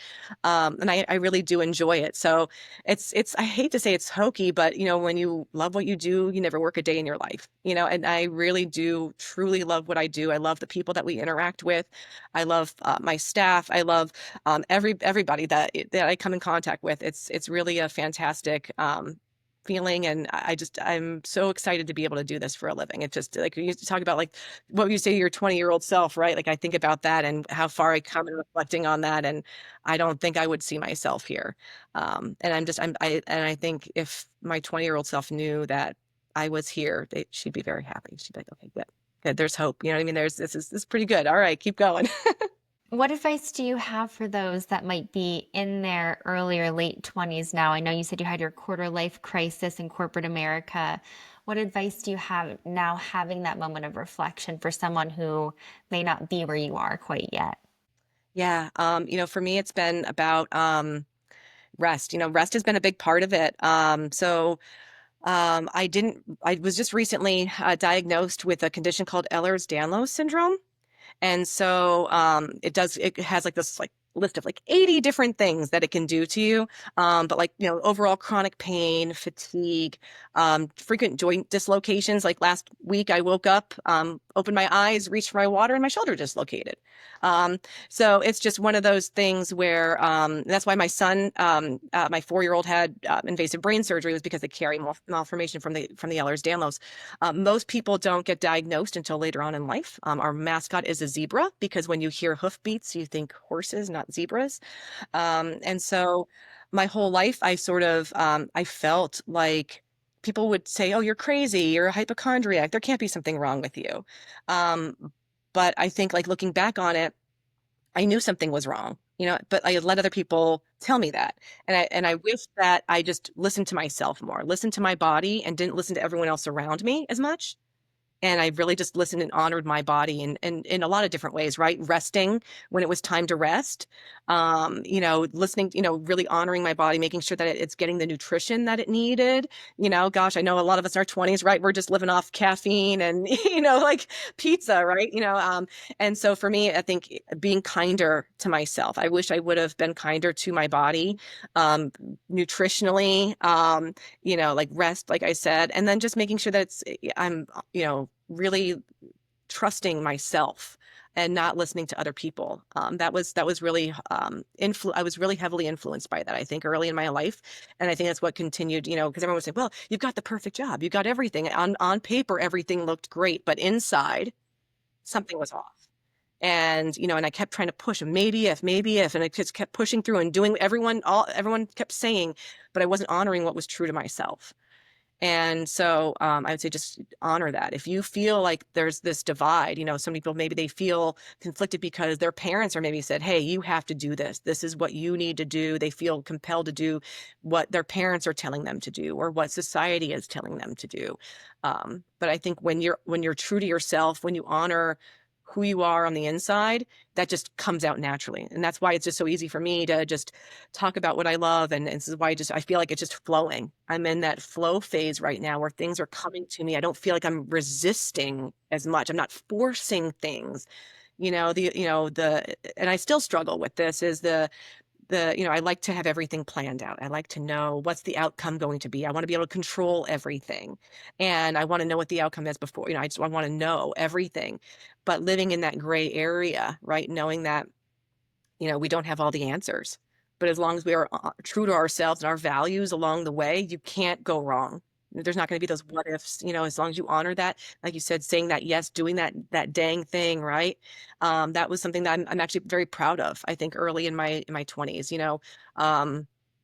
[SPEAKER 2] And I really do enjoy it. So I hate to say it's hokey, but when you love what you do, you never work a day in your life, and I really do truly love what I do. I love the people that we interact with. I love my staff. I love everybody that I come in contact with. It's really a fantastic feeling, and I'm so excited to be able to do this for a living. It's just like you used to talk about, like what you say to your 20-year-old self, right? Like I think about that and how far I come and reflecting on that, and I don't think I would see myself here. And I think if my 20-year-old self knew that I was here, she'd be very happy. She'd be like, okay, good, good. There's hope. You know what I mean? This is pretty good. All right, keep going.
[SPEAKER 1] What advice do you have for those that might be in their early or late 20s now? I know you said you had your quarter life crisis in corporate America. What advice do you have now, having that moment of reflection for someone who may not be where you are quite yet?
[SPEAKER 2] Yeah. For me, it's been about rest. Rest has been a big part of it. I was just recently diagnosed with a condition called Ehlers-Danlos syndrome. And so it has like this like list of like 80 different things that it can do to you. But like, overall chronic pain, fatigue, frequent joint dislocations. Like last week I woke up, opened my eyes, reached for my water, and my shoulder dislocated. Um, so it's just one of those things where that's why my son, my 4-year-old, had invasive brain surgery, was because they carry malformation from the Ehlers-Danlos. Most people don't get diagnosed until later on in life. Our mascot is a zebra, because when you hear hoofbeats, you think horses, not zebras. And so my whole life, I felt like people would say, "Oh, you're crazy. You're a hypochondriac. There can't be something wrong with you." Um, but I think, like, looking back on it, I knew something was wrong, but I had let other people tell me that. And I wish that I just listened to myself more, listened to my body, and didn't listen to everyone else around me as much. And I really just listened and honored my body in a lot of different ways, right? Resting when it was time to rest, listening, really honoring my body, making sure that it's getting the nutrition that it needed. Gosh, I know a lot of us in our 20s, right? We're just living off caffeine and, like pizza, right? And so for me, I think being kinder to myself, I wish I would have been kinder to my body, um, nutritionally, like rest, like I said, and then just making sure that I'm, really trusting myself and not listening to other people. That was really I was really heavily influenced by that, I think, early in my life. And I think that's what continued, because everyone would say, well, you've got the perfect job. You got everything. On paper, everything looked great, but inside, something was off. And, and I kept trying to push, maybe if, and I just kept pushing through and doing everyone kept saying, but I wasn't honoring what was true to myself. And so I would say just honor that. If you feel like there's this divide, some people, maybe they feel conflicted because their parents are maybe said, hey, you have to do this. This is what you need to do. They feel compelled to do what their parents are telling them to do, or what society is telling them to do. But I think when you're true to yourself, when you honor who you are on the inside, that just comes out naturally. And that's why it's just so easy for me to just talk about what I love. And this is why I feel like it's just flowing. I'm in that flow phase right now where things are coming to me. I don't feel like I'm resisting as much. I'm not forcing things. And I still struggle with this, is I like to have everything planned out. I like to know what's the outcome going to be. I want to be able to control everything. And I want to know what the outcome is before, I want to know everything. But living in that gray area, right? Knowing that, we don't have all the answers. But as long as we are true to ourselves and our values along the way, you can't go wrong. There's not going to be those what ifs, as long as you honor that, like you said, saying that yes, doing that dang thing, right? That was something that I'm actually very proud of. I think early in my 20s,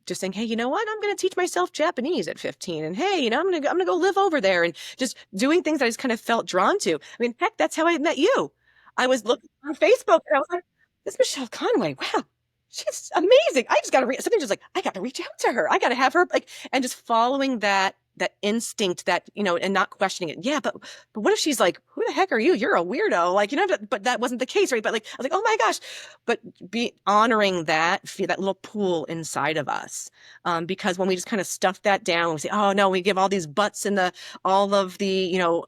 [SPEAKER 2] just saying, hey, you know what? I'm going to teach myself Japanese at 15, and hey, I'm gonna go live over there, and just doing things I just kind of felt drawn to. I mean, heck, that's how I met you. I was looking on Facebook, and I was like, this Michelle Conway, wow, she's amazing. I just got to reach something, just like, I got to reach out to her. I got to have her, like, and just following that instinct, that, and not questioning it. Yeah, but what if she's like, who the heck are you? You're a weirdo. Like, but that wasn't the case, right? But like, I was like, oh my gosh, but be honoring that, that little pool inside of us. Because when we just kind of stuff that down, we say, oh no, we give all these buts in all of the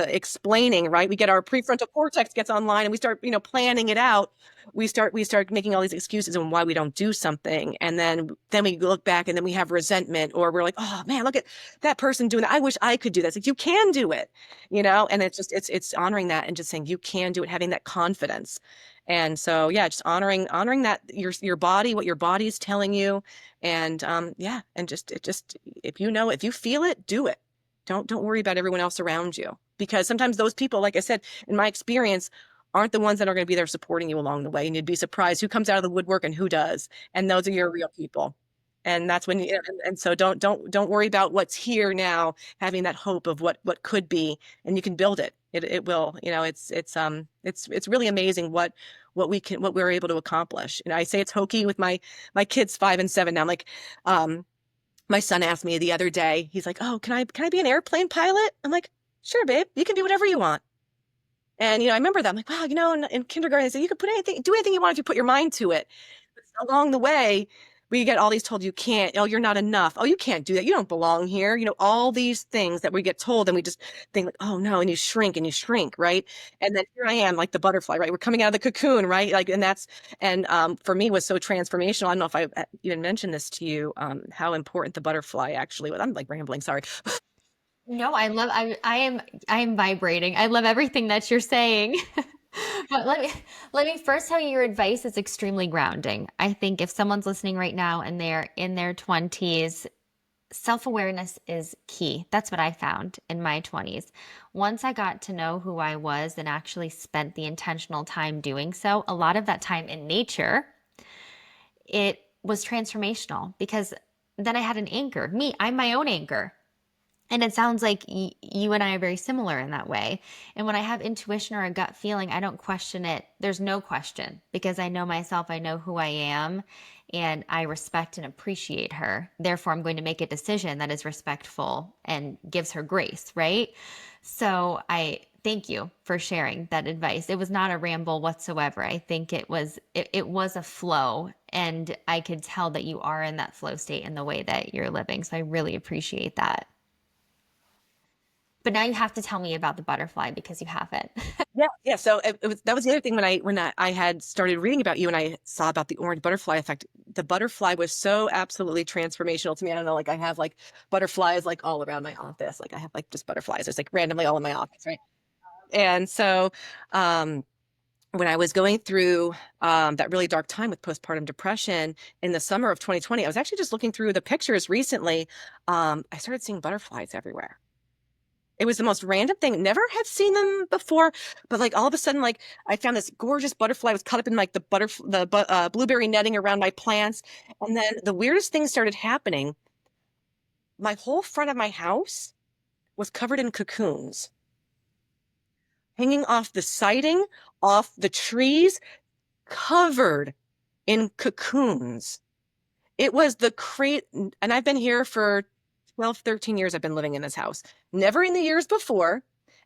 [SPEAKER 2] explaining, right? We get our prefrontal cortex gets online, and we start, planning it out. We start making all these excuses on why we don't do something. And then we look back, and then we have resentment, or we're like, oh man, look at that person doing that. I wish I could do that. It's like, you can do it, and it's honoring that and just saying you can do it, having that confidence. And so, yeah, just honoring that your body, what your body is telling you. And yeah, and just if you feel it, do it. Don't worry about everyone else around you, because sometimes those people, like I said, in my experience, aren't the ones that are going to be there supporting you along the way. And you'd be surprised who comes out of the woodwork and who does. And those are your real people. And that's when and so don't worry about what's here now, having that hope of what could be, and you can build it. It will, it's really amazing what we're able to accomplish. And I say it's hokey with my kids 5 and 7 now. I'm like, my son asked me the other day, he's like, oh, can I be an airplane pilot? I'm like, sure, babe, you can do whatever you want. And, I remember that. I'm like, wow, in kindergarten, I said, you can do anything you want if you put your mind to it. But along the way, we get all these told you can't, oh, you're not enough. Oh, you can't do that. You don't belong here. All these things that we get told, and we just think like, oh no, and you shrink, right? And then here I am, like the butterfly, right? We're coming out of the cocoon, right? Like, and for me was so transformational. I don't know if I even mentioned this to you, how important the butterfly actually was. I'm like rambling, sorry.
[SPEAKER 1] No, I am vibrating. I love everything that you're saying. But let me first tell you your advice is extremely grounding. I think if someone's listening right now and they're in their 20s, self-awareness is key. That's what I found in my 20s. Once I got to know who I was and actually spent the intentional time doing so, a lot of that time in nature, it was transformational because then I had an anchor. I'm my own anchor. And it sounds like you and I are very similar in that way. And when I have intuition or a gut feeling, I don't question it. There's no question because I know myself, I know who I am, and I respect and appreciate her. Therefore, I'm going to make a decision that is respectful and gives her grace, right? So I thank you for sharing that advice. It was not a ramble whatsoever. I think it was a flow, and I could tell that you are in that flow state in the way that you're living. So I really appreciate that. But now you have to tell me about the butterfly because you haven't.
[SPEAKER 2] Yeah. So that was the other thing when I had started reading about you and I saw about the orange butterfly effect. The butterfly was so absolutely transformational to me. I don't know, like I have like butterflies like all around my office. Like I have like just butterflies. It's like randomly all in my office, right? And so when I was going through that really dark time with postpartum depression in the summer of 2020, I was actually just looking through the pictures recently. I started seeing butterflies everywhere. It was the most random thing. Never had seen them before, but like all of a sudden, like I found this gorgeous butterfly. It was caught up in like the blueberry netting around my plants, and then the weirdest thing started happening. My whole front of my house was covered in cocoons, hanging off the siding, off the trees, covered in cocoons. It was the crate, and I've been here for 12, 13 years. I've been living in this house. Never in the years before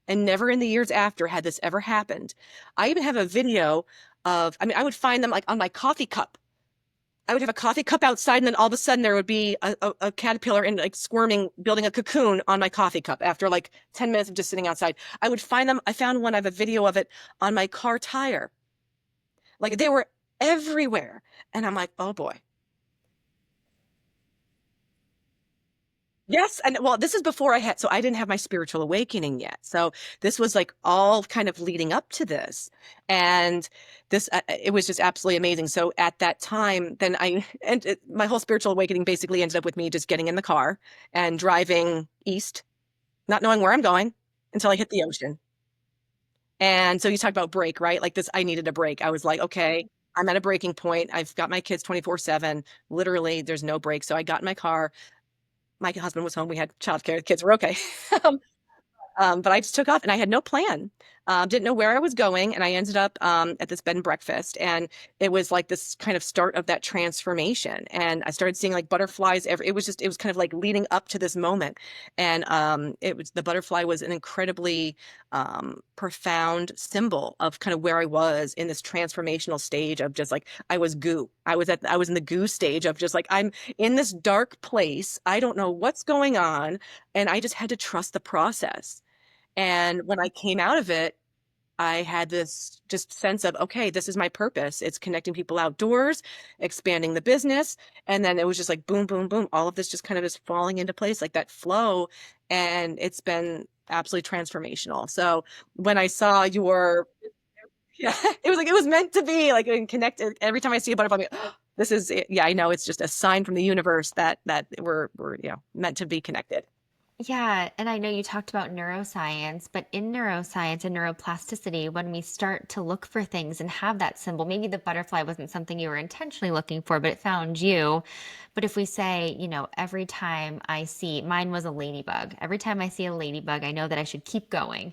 [SPEAKER 2] and never in the years after had this ever happened. I even have a video I would find them like on my coffee cup. I would have a coffee cup outside, and then all of a sudden there would be a caterpillar and like squirming, building a cocoon on my coffee cup after like 10 minutes of just sitting outside. I would find them. I found one, I have a video of it on my car tire. Like they were everywhere. And I'm like, oh boy. Yes, and well, this is before so I didn't have my spiritual awakening yet. So this was like all kind of leading up to this. And it was just absolutely amazing. So at that time, then my whole spiritual awakening basically ended up with me just getting in the car and driving east, not knowing where I'm going until I hit the ocean. And so you talk about break, right? Like this, I needed a break. I was like, okay, I'm at a breaking point. I've got my kids 24/7. Literally, there's no break. So I got in my car. My husband was home. We had childcare. The kids were okay. Um, but I just took off and I had no plan. Didn't know where I was going. And I ended up at this bed and breakfast. And it was like this kind of start of that transformation. And I started seeing like butterflies. It was kind of like leading up to this moment. And the butterfly was an incredibly profound symbol of kind of where I was in this transformational stage of just like, I was goo. I was in the goo stage of just like, I'm in this dark place. I don't know what's going on. And I just had to trust the process. And when I came out of it, I had this just sense of, okay, this is my purpose. It's connecting people outdoors, expanding the business. And then it was just like boom, boom, boom. All of this just kind of is falling into place, like that flow. And it's been absolutely transformational. So when I saw yeah, it was like, it was meant to be like and connected. Every time I see a butterfly, I'm like, oh, this is it. Yeah, I know it's just a sign from the universe that we're, meant to be connected.
[SPEAKER 1] Yeah, and I know you talked about neuroscience, but in neuroscience and neuroplasticity, when we start to look for things and have that symbol, maybe the butterfly wasn't something you were intentionally looking for, but it found you. But if we say, every time I see, mine was a ladybug. Every time I see a ladybug, I know that I should keep going.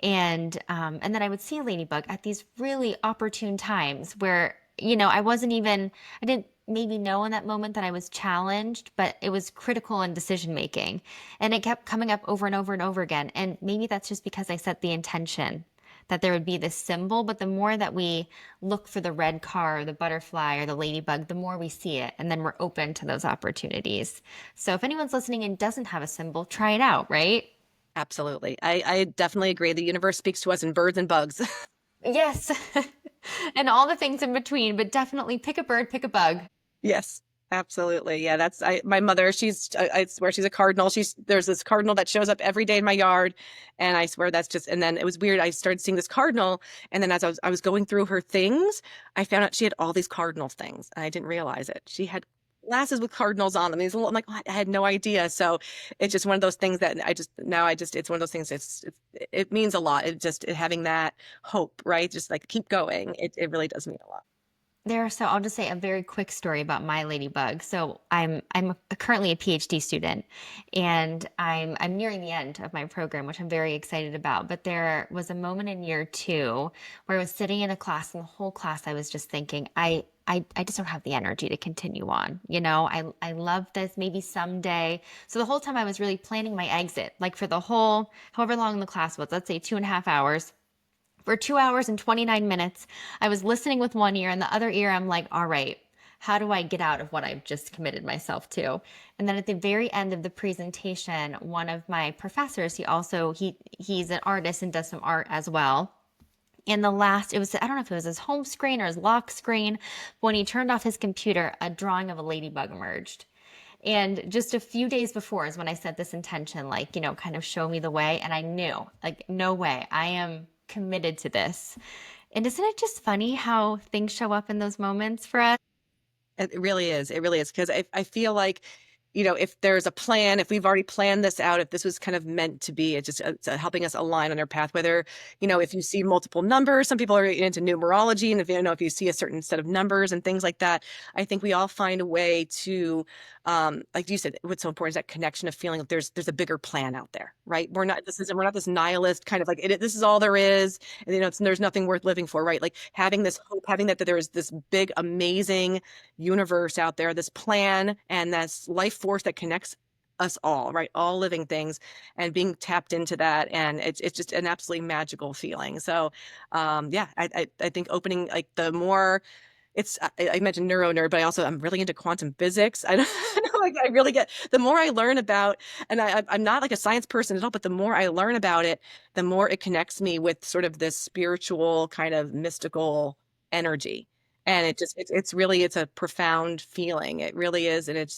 [SPEAKER 1] And then I would see a ladybug at these really opportune times where, I didn't maybe know in that moment that I was challenged, but it was critical in decision making. And it kept coming up over and over and over again. And maybe that's just because I set the intention that there would be this symbol. But the more that we look for the red car or the butterfly or the ladybug, the more we see it. And then we're open to those opportunities. So if anyone's listening and doesn't have a symbol, try it out, right?
[SPEAKER 2] Absolutely. I definitely agree. The universe speaks to us in birds and bugs.
[SPEAKER 1] Yes. And all the things in between, but definitely pick a bird, pick a bug.
[SPEAKER 2] Yes, absolutely. Yeah, my mother, I swear she's a cardinal. There's this cardinal that shows up every day in my yard. And I swear and then it was weird. I started seeing this cardinal. And then as I was going through her things, I found out she had all these cardinal things. And I didn't realize it. She had glasses with cardinals on them. I'm like, what? I had no idea. So it's just one of those things that it's one of those things. It means a lot. Having that hope, right? Just like keep going. It really does mean a lot.
[SPEAKER 1] I'll just say a very quick story about my ladybug. So I'm currently a PhD student, and I'm nearing the end of my program, which I'm very excited about. But there was a moment in year two where I was sitting in a class, and the whole class I was just thinking, I just don't have the energy to continue on. I love this. Maybe someday. So the whole time I was really planning my exit, like for the whole however long the class was, let's say 2.5 hours. For 2 hours and 29 minutes, I was listening with one ear and the other ear, I'm like, all right, how do I get out of what I've just committed myself to? And then at the very end of the presentation, one of my professors, he's an artist and does some art as well. In the last, I don't know if it was his home screen or his lock screen, but when he turned off his computer, a drawing of a ladybug emerged. And just a few days before is when I set this intention, like, kind of show me the way. And I knew, like, no way, I am committed to this. And isn't it just funny how things show up in those moments for us?
[SPEAKER 2] It really is. It really is. Because I feel like, if there's a plan, if we've already planned this out, if this was kind of meant to be, it's helping us align on our path. Whether, if you see multiple numbers, some people are into numerology. And if you see a certain set of numbers and things like that, I think we all find a way to, like you said, what's so important is that connection of feeling like there's a bigger plan out there, right? We're not this nihilist kind of like, this is all there is. And, there's nothing worth living for, right? Like having this hope, having that there is this big, amazing universe out there, this plan and this life force that connects us all, right? All living things and being tapped into that. And it's just an absolutely magical feeling. So, yeah, I think opening like the more I mentioned neuro-nerd, but I'm really into quantum physics. I don't know, like I really get, the more I learn about, and I'm not like a science person at all, but the more I learn about it, the more it connects me with sort of this spiritual kind of mystical energy. And it's really, it's a profound feeling. It really is. And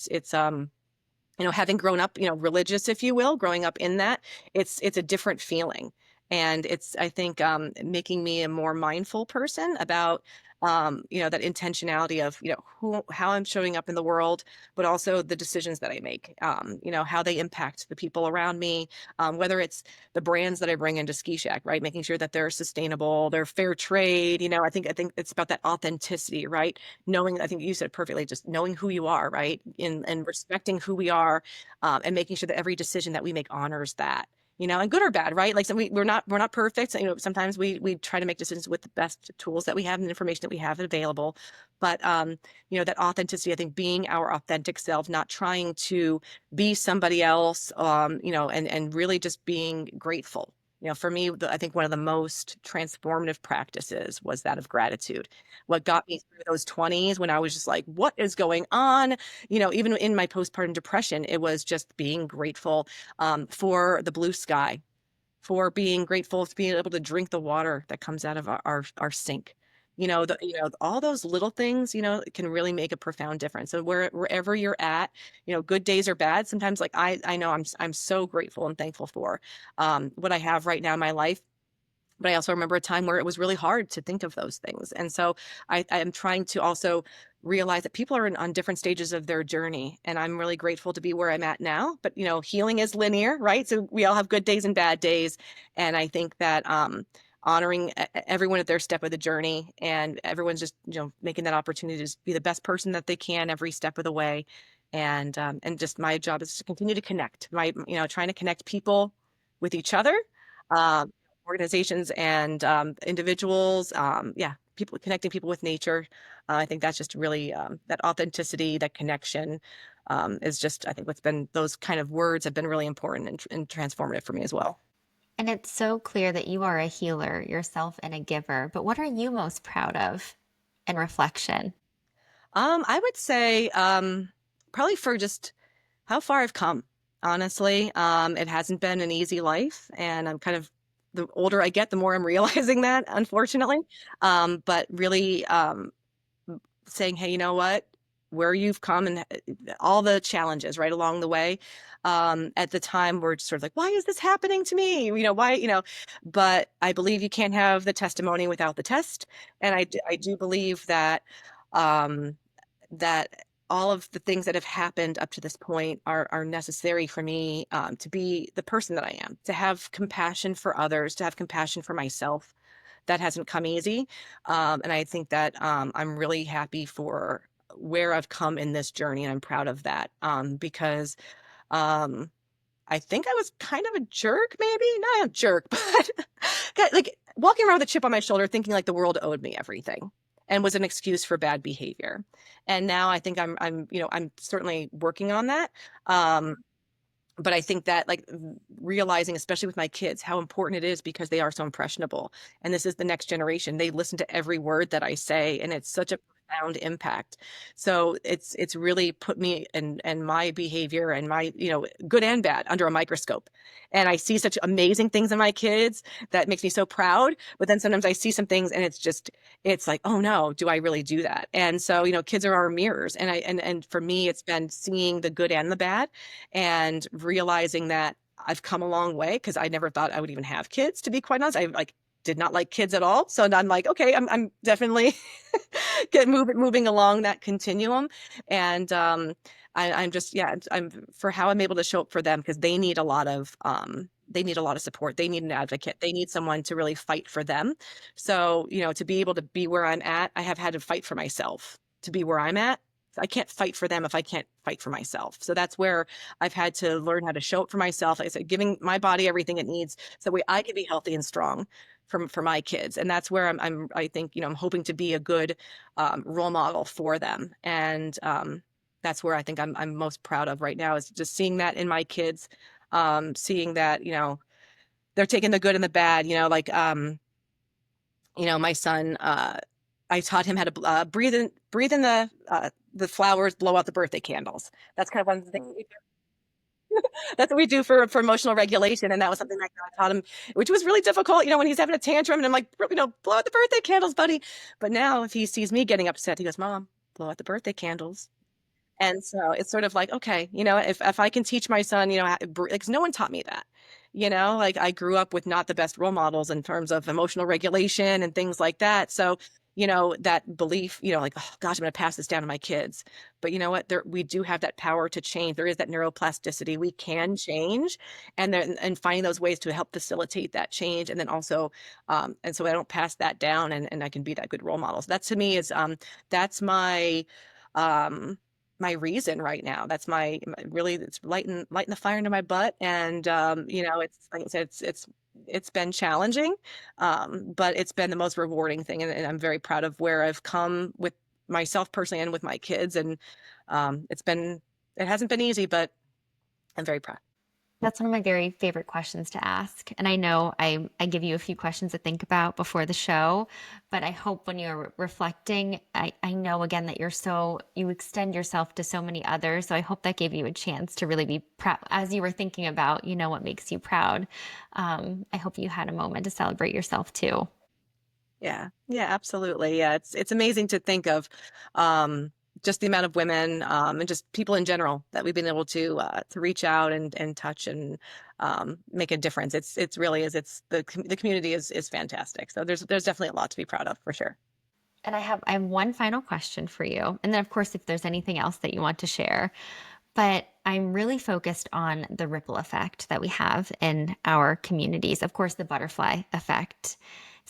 [SPEAKER 2] having grown up, religious, if you will, growing up in that, it's a different feeling. And it's, I think, making me a more mindful person about, that intentionality of, how I'm showing up in the world, but also the decisions that I make, how they impact the people around me, whether it's the brands that I bring into Ski Shack, right? Making sure that they're sustainable, they're fair trade. I think it's about that authenticity, right? Knowing, I think you said it perfectly, just knowing who you are, right? And respecting who we are, and making sure that every decision that we make honors that, and good or bad, right? Like, so we're not perfect. So, sometimes we try to make decisions with the best tools that we have and the information that we have available. But, that authenticity, I think being our authentic self, not trying to be somebody else, and really just being grateful. For me, I think one of the most transformative practices was that of gratitude. What got me through those 20s when I was just like, what is going on? Even in my postpartum depression, it was just being grateful, for the blue sky, for being grateful to being able to drink the water that comes out of our sink. All those little things, can really make a profound difference. So wherever you're at, good days or bad, sometimes, like, I know I'm so grateful and thankful for, what I have right now in my life. But I also remember a time where it was really hard to think of those things. And so I am trying to also realize that people are on different stages of their journey. And I'm really grateful to be where I'm at now. But, healing is linear, right? So we all have good days and bad days. And I think that, honoring everyone at their step of the journey, and everyone's just, making that opportunity to just be the best person that they can every step of the way. And just my job is to continue to connect, trying to connect people with each other, um, organizations and, individuals. Yeah, people, connecting people with nature. I think that's just really, that authenticity, that connection, is just, I think, what's been, those kind of words have been really important and transformative for me as well.
[SPEAKER 1] And it's so clear that you are a healer yourself and a giver. But what are you most proud of in reflection?
[SPEAKER 2] I would say, probably for just how far I've come. Honestly, it hasn't been an easy life, and I'm kind of, the older I get, the more I'm realizing that, unfortunately. But really, saying, hey, you know what? Where you've come, and all the challenges right along the way. At the time, we're just sort of like, why is this happening to me? Why, but I believe you can't have the testimony without the test. And I do believe that, um, that all of the things that have happened up to this point are necessary for me, to be the person that I am, to have compassion for others, to have compassion for myself. That hasn't come easy. And I think that, I'm really happy for where I've come in this journey, and I'm proud of that, because, um, I think I was kind of a jerk, maybe not a jerk, but like walking around with a chip on my shoulder, thinking like the world owed me everything and was an excuse for bad behavior. And now I think I'm certainly working on that. But I think that, like, realizing, especially with my kids, how important it is, because they are so impressionable. And this is the next generation. They listen to every word that I say, and it's such a profound impact. So it's really put me and my behavior and my, good and bad, under a microscope. And I see such amazing things in my kids that makes me so proud. But then sometimes I see some things, and it's like, oh no, do I really do that? And so, kids are our mirrors. And for me, it's been seeing the good and the bad, and realizing that I've come a long way, because I never thought I would even have kids, to be quite honest. I, like, did not like kids at all. So I'm like, okay, I'm definitely moving along that continuum. And, I'm just, yeah, I'm for how I'm able to show up for them, because they need a lot of support. They need an advocate. They need someone to really fight for them. So, to be able to be where I'm at, I have had to fight for myself to be where I'm at. I can't fight for them if I can't fight for myself. So that's where I've had to learn how to show up for myself. Like I said, giving my body everything it needs, so that way I can be healthy and strong for my kids. And that's where I think, I'm hoping to be a good, role model for them. And, that's where I think I'm most proud of right now, is just seeing that in my kids, seeing that, they're taking the good and the bad, like, my son, I taught him how to, breathe in the flowers, blow out the birthday candles. That's kind of one of the things. That's what we do for emotional regulation. And that was something that God taught him, which was really difficult, when he's having a tantrum and I'm like, blow out the birthday candles, buddy. But now if he sees me getting upset, he goes, Mom, blow out the birthday candles. And so it's sort of like, okay, if I can teach my son, like no one taught me that, like I grew up with not the best role models in terms of emotional regulation and things like that. So, that belief, like, oh gosh, I'm going to pass this down to my kids. But you know what? We do have that power to change. There is that neuroplasticity. We can change, and finding those ways to help facilitate that change, and then also, and so I don't pass that down, and I can be that good role model. So that to me is, that's um my reason right now. That's really, it's lighting the fire into my butt. And it's like I said, it's been challenging, but it's been the most rewarding thing, and I'm very proud of where I've come with myself personally and with my kids. And it hasn't been easy, but I'm very proud.
[SPEAKER 1] That's one of my very favorite questions to ask. And I know I give you a few questions to think about before the show, but I hope when you're reflecting, I know again that you extend yourself to so many others. So I hope that gave you a chance to really be proud as you were thinking about, what makes you proud. I hope you had a moment to celebrate yourself too.
[SPEAKER 2] Yeah. Yeah, absolutely. Yeah. It's amazing to think of, um, just the amount of women, and just people in general that we've been able to reach out and touch and, make a difference. It's really is, the community is fantastic. So there's definitely a lot to be proud of for sure.
[SPEAKER 1] And I have one final question for you. And then of course, if there's anything else that you want to share, but I'm really focused on the ripple effect that we have in our communities. Of course, the butterfly effect.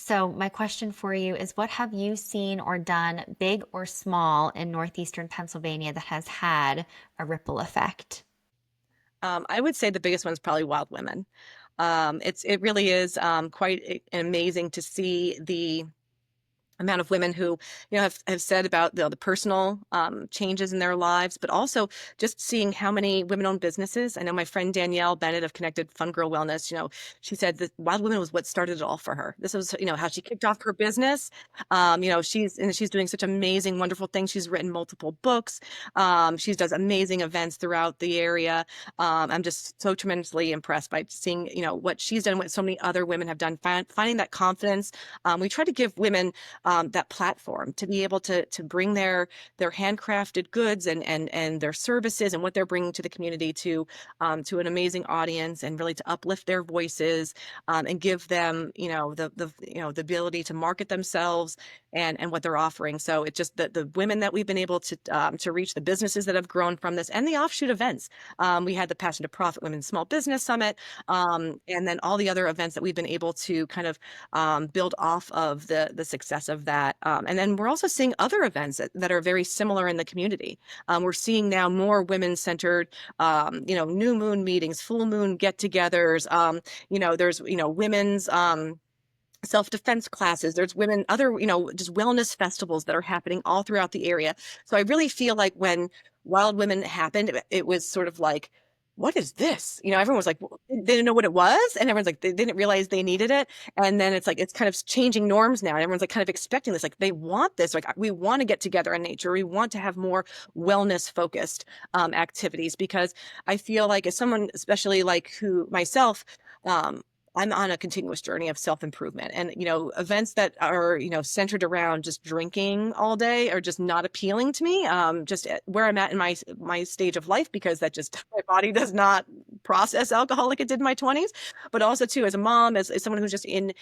[SPEAKER 1] So, my question for you is what have you seen or done, big or small, in northeastern Pennsylvania that has had a ripple effect?
[SPEAKER 2] I would say the biggest one is probably Wild Women. It really is, quite amazing to see the amount of women who have said about the personal, changes in their lives, but also just seeing how many women-owned businesses. I know my friend Danielle Bennett of Connected Fun Girl Wellness, she said that Wild Women was what started it all for her. This was, how she kicked off her business. She's doing such amazing wonderful things. She's written multiple books. She does amazing events throughout the area. I'm just so tremendously impressed by seeing what she's done, what so many other women have done, finding that confidence. We try to give women, that platform to be able to bring their handcrafted goods and their services and what they're bringing to the community to an amazing audience, and really to uplift their voices, and give them the ability to market themselves and what they're offering. So it's just the women that we've been able to reach, the businesses that have grown from this, and the offshoot events. We had the Passion to Profit Women Small Business Summit, and then all the other events that we've been able to kind of, build off of the success of that. And then we're also seeing other events that are very similar in the community. We're seeing now more women-centered, new moon meetings, full moon get-togethers. There's women's, self-defense classes. There's other, just wellness festivals that are happening all throughout the area. So I really feel like when Wild Women happened, it was sort of like, what is this? Everyone was like, they didn't know what it was. And everyone's like, they didn't realize they needed it. And then it's like, it's kind of changing norms now. And everyone's like kind of expecting this, like they want this, like we want to get together in nature. We want to have more wellness focused, activities, because I feel like as someone, especially like who myself, um, I'm on a continuous journey of self-improvement, and events that are centered around just drinking all day are just not appealing to me, just where I'm at in my stage of life, because that just my body does not process alcohol like it did in my 20s. But also too, as a mom, as someone who's just in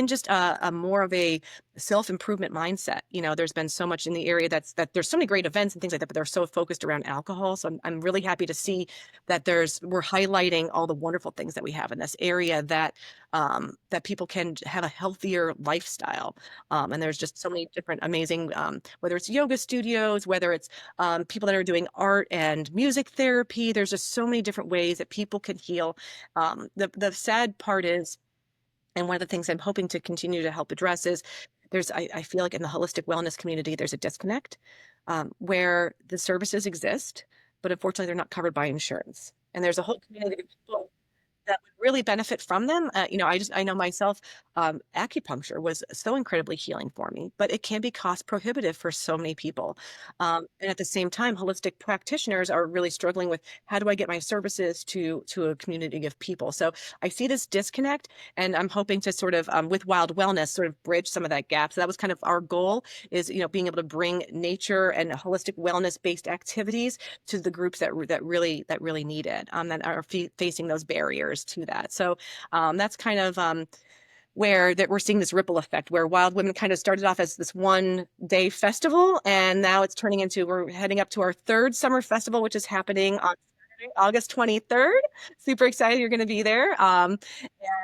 [SPEAKER 2] just a more of a self-improvement mindset. There's been so much in the area that there's so many great events and things like that, but they're so focused around alcohol. So I'm really happy to see that we're highlighting all the wonderful things that we have in this area, that people can have a healthier lifestyle. And there's just so many different amazing, whether it's yoga studios, whether it's, people that are doing art and music therapy. There's just so many different ways that people can heal. The sad part is, and one of the things I'm hoping to continue to help address is, I feel like in the holistic wellness community, there's a disconnect, where the services exist, but unfortunately they're not covered by insurance. And there's a whole community of people that would really benefit from them. I know myself, acupuncture was so incredibly healing for me, but it can be cost prohibitive for so many people. And at the same time, holistic practitioners are really struggling with how do I get my services to a community of people. So I see this disconnect, and I'm hoping to sort of, with Wild Wellness, sort of bridge some of that gap. So that was kind of our goal, is being able to bring nature and holistic wellness based activities to the groups that really need it, that are facing those barriers to that. So that's kind of where that we're seeing this ripple effect, where Wild Women kind of started off as this 1 day festival, and now it's turning into, we're heading up to our third summer festival, which is happening on Saturday, August 23rd. Super excited you're going to be there. And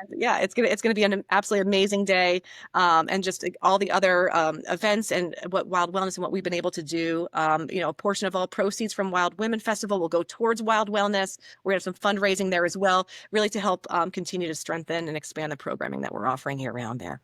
[SPEAKER 2] yeah, it's gonna be an absolutely amazing day, and just all the other events and what Wild Wellness and what we've been able to do. A portion of all proceeds from Wild Women Festival will go towards Wild Wellness. We're gonna have some fundraising there as well, really to help continue to strengthen and expand the programming that we're offering year round there.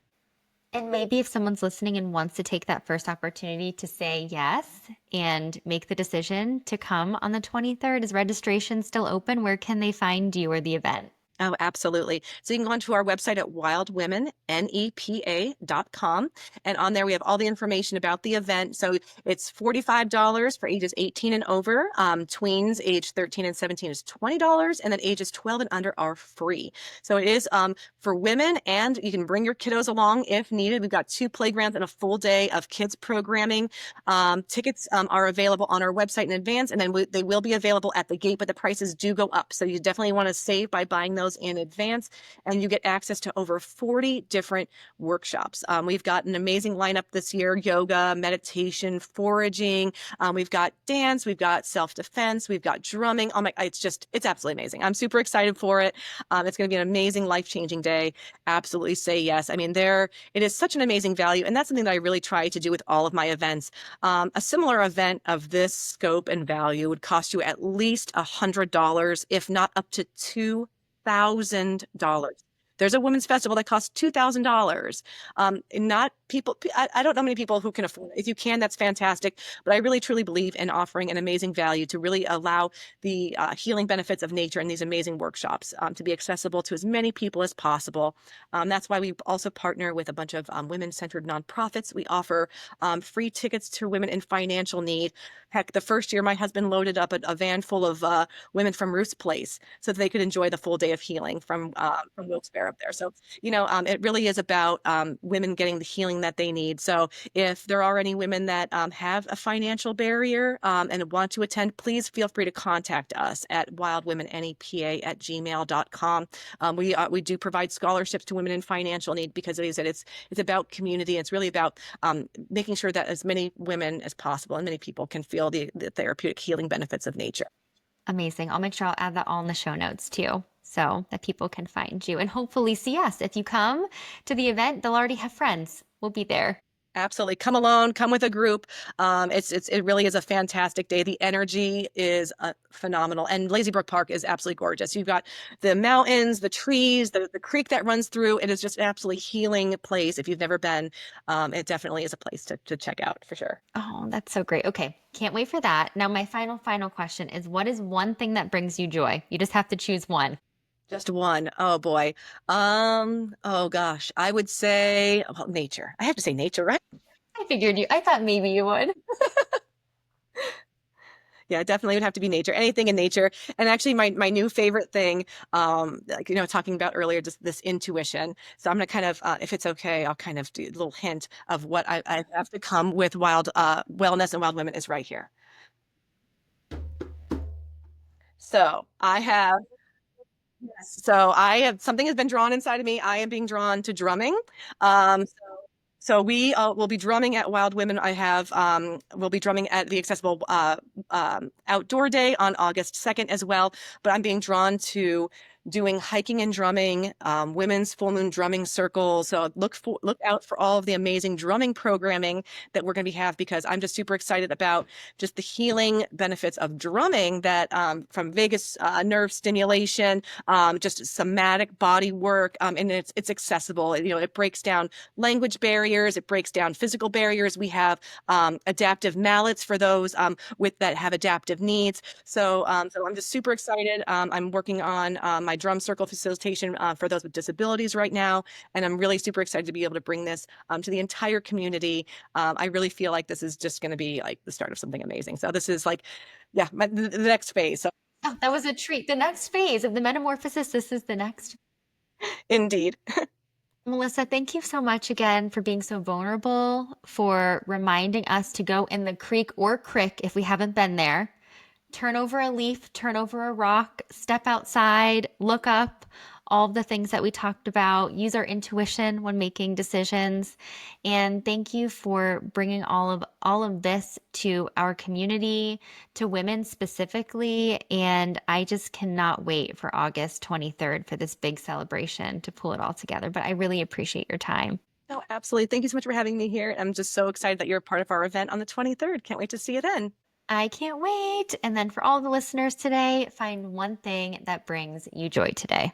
[SPEAKER 1] And maybe if someone's listening and wants to take that first opportunity to say yes and make the decision to come on the 23rd, is registration still open? Where can they find you or the event?
[SPEAKER 2] Oh, absolutely. So you can go onto our website at wildwomennepa.com. And on there, we have all the information about the event. So it's $45 for ages 18 and over. Tweens age 13 and 17 is $20. And then ages 12 and under are free. So it is for women, and you can bring your kiddos along if needed. We've got 2 playgrounds and a full day of kids programming. Tickets are available on our website in advance, and then they will be available at the gate, but the prices do go up. So you definitely want to save by buying those in advance, and you get access to over 40 different workshops. We've got an amazing lineup this year: yoga, meditation, foraging. We've got dance, we've got self-defense, we've got drumming. Oh my, it's absolutely amazing. I'm super excited for it. It's going to be an amazing, life-changing day. Absolutely say yes. I mean, it is such an amazing value, and that's something that I really try to do with all of my events. A similar event of this scope and value would cost you at least $100, if not up to $2,000. There's a women's festival that costs $2,000. Not people, I don't know many people who can afford it. If you can, that's fantastic. But I really truly believe in offering an amazing value to really allow the healing benefits of nature and these amazing workshops to be accessible to as many people as possible. That's why we also partner with a bunch of women-centered nonprofits. We offer free tickets to women in financial need. Heck, the first year, my husband loaded up a van full of women from Ruth's Place so that they could enjoy the full day of healing from Wilkes-Barre up there. So, it really is about women getting the healing that they need. So if there are any women that have a financial barrier and want to attend, please feel free to contact us at wildwomennepa@gmail.com. We do provide scholarships to women in financial need, because as I said, it's about community. It's really about making sure that as many women as possible and many people can feel the therapeutic healing benefits of nature.
[SPEAKER 1] Amazing. I'll make sure I'll add that all in the show notes too, so that people can find you and hopefully see us. If you come to the event, they'll already have friends. We'll be there.
[SPEAKER 2] Absolutely. Come alone, come with a group. It really is a fantastic day. The energy is phenomenal. And Lazy Brook Park is absolutely gorgeous. You've got the mountains, the trees, the creek that runs through. It is just an absolutely healing place. If you've never been, it definitely is a place to check out for sure.
[SPEAKER 1] Oh, that's so great. Okay. Can't wait for that. Now, my final question is, what is one thing that brings you joy? You just have to choose one.
[SPEAKER 2] Just one. Oh boy. Oh gosh. I would say, well, nature. I have to say nature, right?
[SPEAKER 1] I thought maybe you would.
[SPEAKER 2] Yeah, definitely would have to be nature. Anything in nature. And actually my new favorite thing, like, talking about earlier, just this intuition. So I'm gonna kind of, if it's okay, I'll kind of do a little hint of what I have to come with Wild Wellness and Wild Women is right here. So I have something has been drawn inside of me. I am being drawn to drumming. So we will be drumming at Wild Women. We'll be drumming at the Accessible Outdoor Day on August 2nd as well. But I'm being drawn to doing hiking and drumming, women's full moon drumming circles. So look out for all of the amazing drumming programming that we're going to have, because I'm just super excited about just the healing benefits of drumming, that from vagus nerve stimulation, just somatic body work, and it's accessible. It breaks down language barriers, it breaks down physical barriers. We have adaptive mallets for those that have adaptive needs. So I'm just super excited. I'm working on my drum circle facilitation for those with disabilities right now. And I'm really super excited to be able to bring this to the entire community. I really feel like this is just going to be like the start of something amazing. So this is like, yeah, the next phase. So
[SPEAKER 1] Oh, that was a treat. The next phase of the metamorphosis, this is the next.
[SPEAKER 2] indeed.
[SPEAKER 1] Melissa, thank you so much again for being so vulnerable, for reminding us to go in the creek or crick if we haven't been there. Turn over a leaf, turn over a rock, step outside, look up, all of the things that we talked about, use our intuition when making decisions. And thank you for bringing all of this to our community, to women specifically. And I just cannot wait for August 23rd for this big celebration to pull it all together. But I really appreciate your time.
[SPEAKER 2] No, absolutely. Thank you so much for having me here. I'm just so excited that you're a part of our event on the 23rd. Can't wait to see you then.
[SPEAKER 1] I can't wait. And then for all the listeners today, find one thing that brings you joy today.